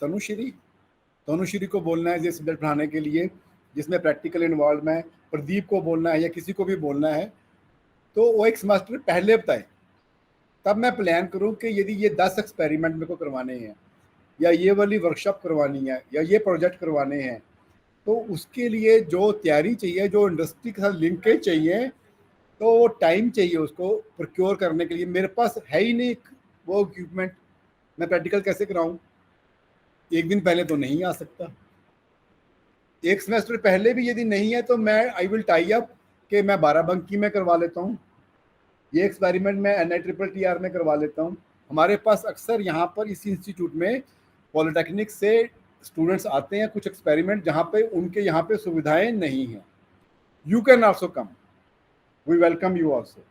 तनुश्री को बोलना है ये सब्जेक्ट पढ़ाने के लिए जिसमें प्रैक्टिकल इन्वॉल्व है, प्रदीप को बोलना है या किसी को भी बोलना है, तो वो एक सेमेस्टर पहले बताए, तब मैं प्लान करूं कि यदि ये 10 एक्सपेरिमेंट मेरे को करवाने हैं या ये वाली वर्कशॉप करवानी है या ये प्रोजेक्ट करवाने हैं, तो उसके लिए जो तैयारी चाहिए, जो इंडस्ट्री के साथ लिंकेज चाहिए, तो वो टाइम चाहिए उसको प्रोक्योर करने के लिए। मेरे पास है ही नहीं वो इक्विपमेंट, मैं प्रैक्टिकल कैसे कराऊं? एक दिन पहले तो नहीं आ सकता, एक सेमेस्टर पहले भी यदि नहीं है तो मैं आई विल टाई अप कि मैं बाराबंकी में करवा लेता हूँ, ये एक्सपेरिमेंट मैं NITRRR में करवा लेता हूँ। हमारे पास अक्सर यहाँ पर इस इंस्टीट्यूट में पॉलिटेक्निक से स्टूडेंट्स आते हैं कुछ एक्सपेरिमेंट जहाँ पे उनके यहाँ पे सुविधाएं नहीं हैं। You can also come, we welcome you also.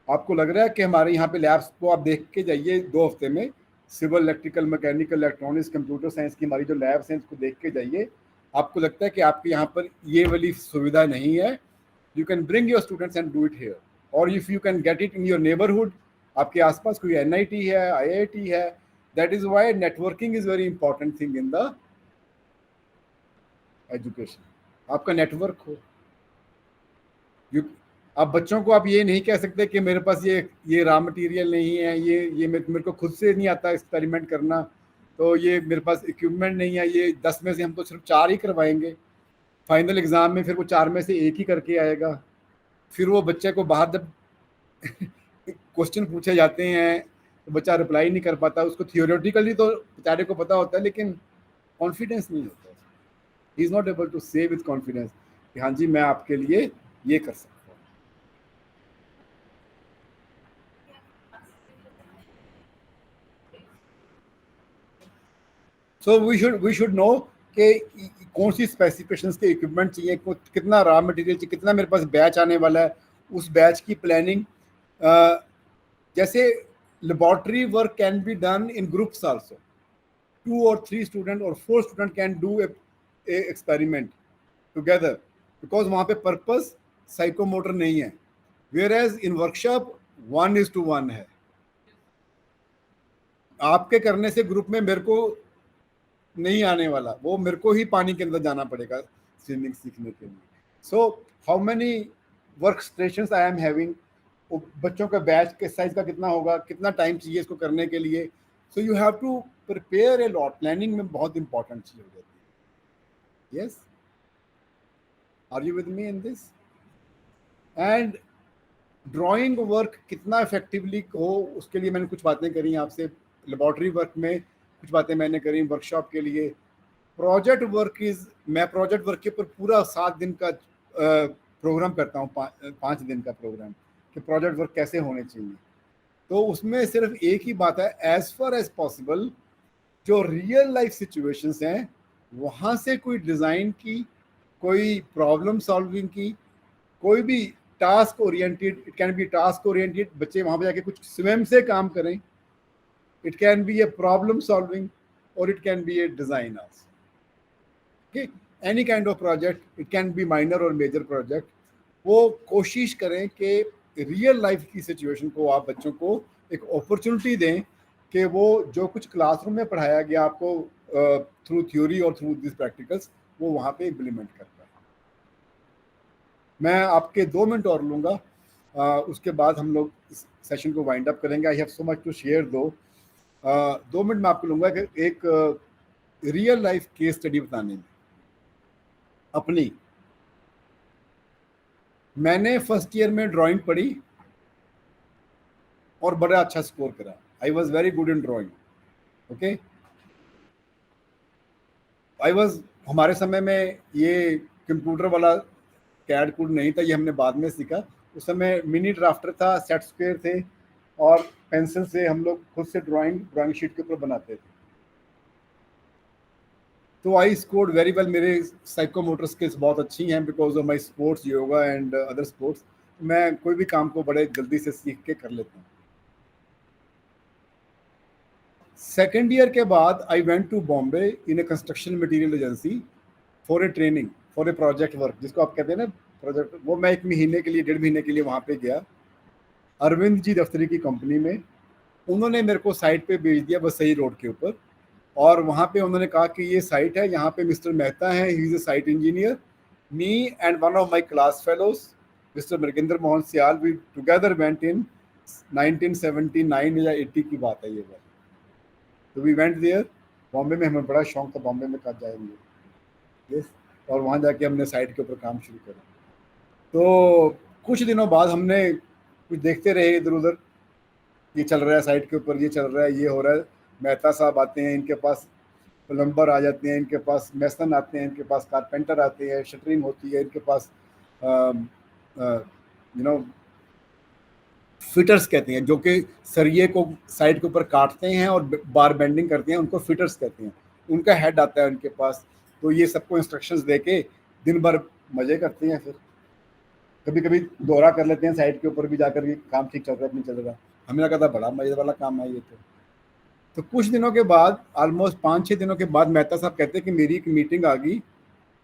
आपको लग रहा है कि हमारे यहाँ पे लैब्स को आप देख के जाइए 2 हफ्ते में, civil, electrical, mechanical, electronics, computer science की हमारी जो लैब्स हैं इसको देख के जाइए। आपको लगता है कि आपके यहाँ पर ये वाली सुविधा नहीं है, you can bring your students and do it here, और if you can get it in your neighbourhood, आपके आसपास कोई NIT है, IIT है, that is why networking is very important thing in the education. आपका नेटवर्क हो, अब बच्चों को आप ये नहीं कह सकते कि मेरे पास ये रॉ मटेरियल नहीं है, ये मेरे को खुद से नहीं आता एक्सपेरिमेंट करना, तो ये मेरे पास इक्विपमेंट नहीं है, ये 10 में से हम तो सिर्फ 4 ही करवाएंगे, फाइनल एग्जाम में फिर वो 4 में से 1 ही करके आएगा। फिर वो बच्चे को बाहर जब क्वेश्चन पूछे जाते हैं तो बच्चा रिप्लाई नहीं कर पाता, उसको थियोरेटिकली तो बेचारे को पता होता है लेकिन कॉन्फिडेंस नहीं होता, he is not able to say with confidence कि हाँ जी मैं आपके लिए ये कर सकता हूँ। सो वी शुड नो कि कौन सी स्पेसिफिकेशंस के इक्विपमेंट चाहिए, कितना रॉ मटेरियल चाहिए, कितना मेरे पास बैच आने वाला है, उस बैच की प्लानिंग। जैसे laboratory work can be done in groups also, 2 or 3 student और 4 student can do a experiment together, because वहाँ पे पर्पस साइकोमोटर नहीं है, वेयर एज इन वर्कशॉप 1:1 है। आपके करने से ग्रुप में मेरे को नहीं आने वाला, वो मेरे को ही पानी के अंदर जाना पड़ेगा स्विमिंग सीखने के लिए। So how many work stations I am having, बच्चों का बैच के साइज का कितना होगा, कितना टाइम चाहिए इसको करने के लिए। So you have to prepare a lot, planning में बहुत इंपॉर्टेंट चीज हो जाती है। Yes, are you with me in this? And drawing work कितना इफेक्टिवली हो उसके लिए मैंने कुछ बातें करी आपसे, लेबोरेटरी वर्क में कुछ बातें मैंने करी, वर्कशॉप के लिए। प्रोजेक्ट वर्क मैं प्रोजेक्ट वर्क के ऊपर पूरा 7 दिन का प्रोग्राम करता हूँ, 5 दिन का प्रोग्राम कि प्रोजेक्ट वर्क कैसे होने चाहिए। तो उसमें सिर्फ एक ही बात है, एज फार एज पॉसिबल जो रियल लाइफ सिचुएशंस हैं वहाँ से कोई डिज़ाइन की, कोई प्रॉब्लम सॉल्विंग की, कोई भी task oriented, it can be task oriented, बच्चे वहाँ पे जाके कुछ स्वयं से काम करें, it can be a problem solving or it can be a design also. Okay, any kind of project, it can be minor or major project, वो कोशिश करें कि रियल लाइफ की सिचुएशन को आप बच्चों को एक अपॉर्चुनिटी दें कि वो जो कुछ क्लासरूम में पढ़ाया गया आपको थ्रू थ्योरी और थ्रू दिस प्रैक्टिकल्स, वो वहाँ पे इम्प्लीमेंट कर पाए। मैं आपके 2 मिनट और लूँगा, उसके बाद हम लोग इस सेशन को वाइंड अप करेंगे। I have so much to share दो 2 मिनट में आपको लूँगा कि एक रियल लाइफ केस स्टडी बताने में अपनी। मैंने फर्स्ट ईयर में ड्राइंग पढ़ी और बड़ा अच्छा स्कोर करा, I was very good in drawing. Okay, I was, हमारे समय में ये कंप्यूटर वाला कैड कूड नहीं था, ये हमने बाद में सीखा। उस समय मिनी ड्राफ्टर था, सेट स्क्वायर थे और पेंसिल से हम लोग खुद से ड्राइंग शीट के ऊपर बनाते थे। तो आई स्कोर्ड वेरी वेल, मेरे साइकोमोटर स्किल्स बहुत अच्छी हैं because of my sports, yoga and other sports. मैं कोई भी काम को बड़े जल्दी से सीख के कर लेता हूँ। सेकेंड ईयर के बाद I went to Bombay in a construction material agency for a training, for a project work, जिसको आप कहते हैं ना प्रोजेक्ट। वो मैं 1 महीने के लिए, 1.5 महीने के लिए वहाँ पे गया, अरविंद जी दफ्तरी की कंपनी में। उन्होंने मेरे को साइट पे भेज दिया वसई रोड के ऊपर और वहाँ पे उन्होंने कहा कि ये साइट है, यहाँ पे मिस्टर मेहता हैं, he is a site engineer, me and one of my class fellows mister Mrigendra Mohan Siyal, we together went in 1979 या 80 की बात है ये बात। तो वी वेंट देयर, बॉम्बे में हमें बड़ा शौक था, बॉम्बे में कब जाएंगे, यस, और वहाँ जाके हमने साइट के ऊपर काम शुरू करा। तो कुछ दिनों बाद हमने कुछ देखते रहे इधर उधर, ये चल रहा है साइट के ऊपर, ये चल रहा है, ये हो रहा है, मेहता साहब आते हैं, इनके पास प्लम्बर आ जाते हैं, इनके पास मेसन आते हैं, इनके पास कारपेंटर आते हैं, शटरिंग होती है, इनके पास यू नो फिटर्स कहते हैं, जो कि सरिये को साइड के ऊपर काटते हैं और बार बेंडिंग करते हैं, उनको फिटर्स कहते हैं। उनका हेड आता है उनके पास, तो ये सबको इंस्ट्रक्शंस दे के दिन भर मज़े करते हैं। फिर कभी कभी दौरा कर लेते हैं साइड के ऊपर भी जाकर के, काम ठीक चल रहा है नहीं चल रहा। हमें लगा था बड़ा मजे वाला काम है ये। तो कुछ दिनों के बाद, ऑलमोस्ट 5-6 दिनों के बाद, मेहता साहब कहते हैं कि मेरी एक मीटिंग आ गई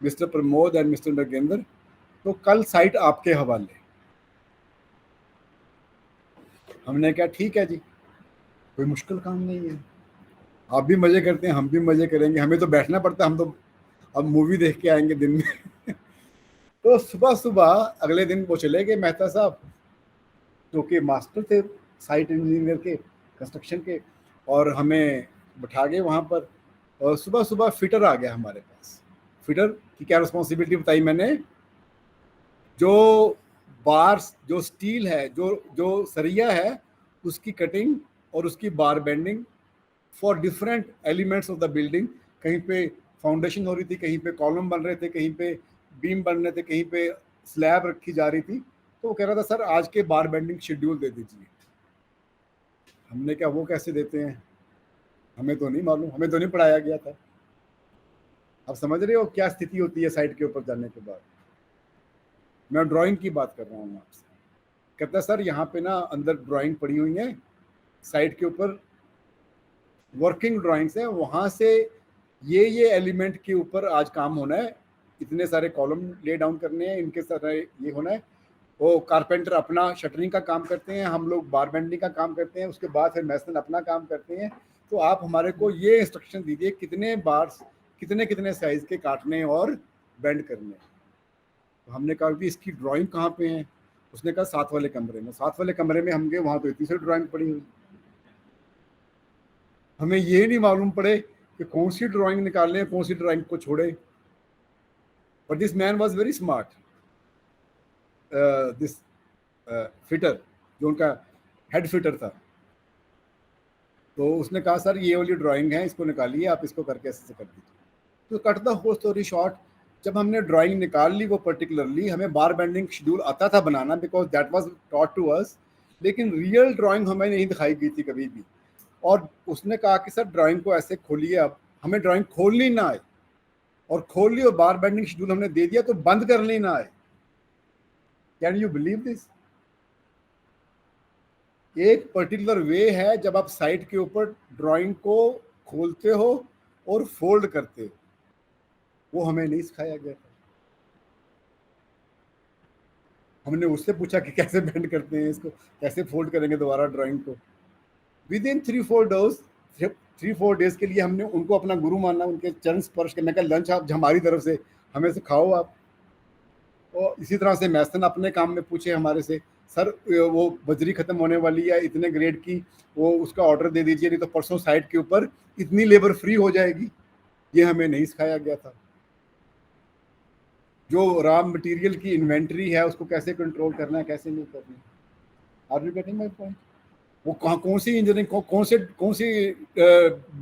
mister Pramod and mister Nagendra, तो कल साइट आपके हवाले। हमने कहा ठीक है जी, कोई मुश्किल काम नहीं है, आप भी मज़े करते हैं, हम भी मज़े करेंगे, हमें तो बैठना पड़ता है, हम तो अब मूवी देख के आएंगे दिन में। तो सुबह सुबह अगले दिन वो चले गए मेहता साहब, जो कि मास्टर थे साइट इंजीनियर के, कंस्ट्रक्शन के, और हमें बिठा गए वहाँ पर। और सुबह सुबह फिटर आ गया हमारे पास। फिटर की क्या रिस्पॉन्सिबिलिटी बताई मैंने, जो बार्स, जो स्टील है, जो सरिया है, उसकी कटिंग और उसकी बार bending for different elements of the building. कहीं पे फाउंडेशन हो रही थी, कहीं पे कॉलम बन रहे थे, कहीं पे बीम बन रहे थे, कहीं पे स्लैब रखी जा रही थी। तो वो कह रहा था सर आज के बार बेंडिंग शेड्यूल दे दीजिए। हमने क्या वो कैसे देते हैं, हमें तो नहीं मालूम, हमें तो नहीं पढ़ाया गया था। आप समझ रहे हो क्या स्थिति होती है साइट के ऊपर जाने के बाद। मैं ड्राइंग की बात कर रहा हूँ आपसे। कहता है सर यहाँ पे ना अंदर ड्राइंग पड़ी हुई है साइट के ऊपर, वर्किंग ड्राइंग्स है, वहाँ से ये एलिमेंट के ऊपर आज काम होना है, इतने सारे कॉलम ले डाउन करने हैं, इनके सारे ये होना है। वो कारपेंटर अपना शटरिंग का काम करते हैं, हम लोग बार बेंडिंग का काम करते हैं, उसके बाद फिर मेसन अपना काम करते हैं। तो आप हमारे को ये इंस्ट्रक्शन दीजिए कितने बार्स, कितने कितने साइज के काटने और बेंड करने। तो हमने कहा कि इसकी ड्राइंग कहाँ पे है, उसने कहा 7 वाले कमरे में। 7 वाले कमरे में हम गए, वहाँ तो इतनी सारी ड्राइंग पड़ी हुई, हमें ये नहीं मालूम पड़े कि कौन सी ड्राइंग निकालने, कौन सी ड्राइंग को छोड़े। But this man was very smart, this fitter जो उनका हेड फिटर था। तो उसने कहा सर ये वाली ड्राइंग है, इसको निकालिए, आप इसको करके ऐसे कर दीजिए। तो cut the whole story short, जब हमने ड्राइंग निकाल ली वो पर्टिकुलरली, हमें बार बेंडिंग शेड्यूल आता था बनाना, because that was taught to us, लेकिन रियल ड्राइंग हमें नहीं दिखाई गई थी कभी भी। और उसने कहा कि सर ड्राइंग को ऐसे खोलिए, अब हमें ड्राइंग खोलनी ना आए, और खोल ली और बार बेंडिंग शेड्यूल हमने दे दिया तो बंद करनी ना आए। Can you believe this? एक पर्टिकुलर वे है जब आप साइट के ऊपर ड्राइंग को खोलते हो और फोल्ड करते हो, वो हमें नहीं सिखाया गया था। हमने उससे पूछा कि कैसे बेंड करते हैं इसको, कैसे फोल्ड करेंगे दोबारा ड्राइंग को। विद इन 3-4 डेज के लिए हमने उनको अपना गुरु माना, उनके चरण स्पर्श करने का लंच आप हमारी तरफ से हमें सिखाओ आप। और इसी तरह से मैसन अपने काम में पूछे हमारे से, सर वो बजरी खत्म होने वाली है इतने ग्रेड की, वो उसका ऑर्डर दे दीजिए, नहीं तो परसों साइट के ऊपर इतनी लेबर फ्री हो जाएगी। ये हमें नहीं सिखाया गया था। जो रॉ मटेरियल की इन्वेंट्री है उसको कैसे कंट्रोल करना है, कैसे नहीं करना है। Are you getting my point? वो कौन सी इंजीनियरिंग, कौन सी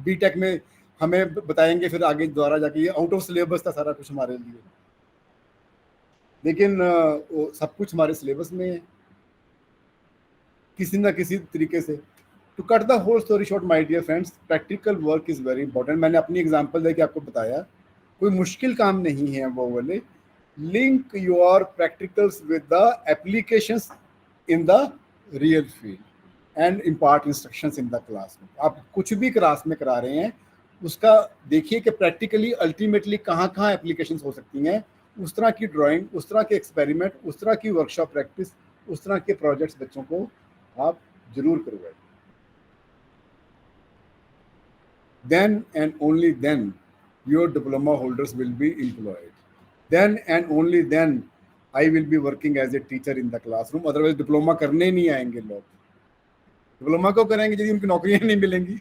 बीटेक में हमें बताएंगे फिर आगे द्वारा जाके, ये आउट ऑफ सिलेबस था सारा कुछ हमारे लिए। लेकिन वो सब कुछ हमारे सिलेबस में है किसी ना किसी तरीके से। To cut the whole story short my dear friends, practical work is very important. मैंने अपनी एग्जांपल देके आपको बताया, कोई मुश्किल काम नहीं है वो वाले। Link your practicals with the applications in the real field and impart instructions in the class में। आप कुछ भी क्लास में करा रहे हैं उसका देखिए कि प्रैक्टिकली अल्टीमेटली कहाँ कहाँ एप्लीकेशंस हो सकती हैं। उस तरह की ड्राइंग, उस तरह के एक्सपेरिमेंट, उस तरह की वर्कशॉप प्रैक्टिस, उस तरह के प्रोजेक्ट्स बच्चों को आप जरूर करवाइए। then and only then your diploma holders will be employed. Then and only then I will be working as a teacher in the classroom. Otherwise diploma करने नहीं आएंगे लोग. डिप्लोमा को करेंगे यदि उनकी नौकरियां नहीं मिलेंगी,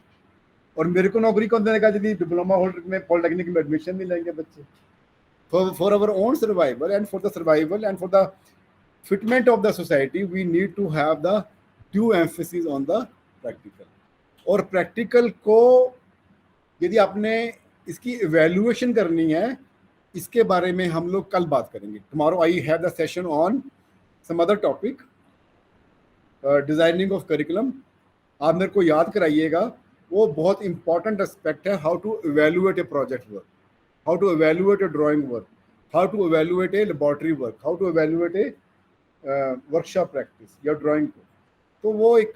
और मेरे को नौकरी कौन देगा यदि डिप्लोमा होल्डर में पॉलिटेक्निक में एडमिशन नहीं लेंगे बच्चे. For our own survival and for the survival and for the fitment of the society, we need to have the due emphasis on the practical. और प्रैक्टिकल को यदि आपने इसकी इवैल्यूएशन करनी है, इसके बारे में हम लोग कल बात करेंगे. Tomorrow I have the session on some other topic, designing of curriculum. आप मेरे को याद कराइएगा, वो बहुत इंपॉर्टेंट एस्पेक्ट है. How to evaluate a project work, how to evaluate a drawing work, how to evaluate a laboratory work, how to evaluate a workshop practice या drawing को. तो वो एक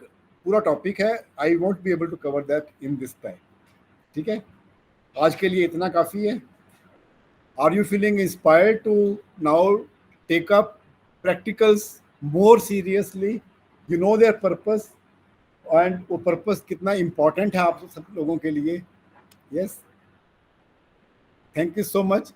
पूरा टॉपिक है. I want be able to cover that in this time. ठीक है, आज के लिए इतना काफ़ी है. Are you feeling inspired to now take up practicals more seriously? You know their purpose, and वो पर्पस कितना इम्पोर्टेंट है आप सब लोगों के लिए. Yes, thank you so much.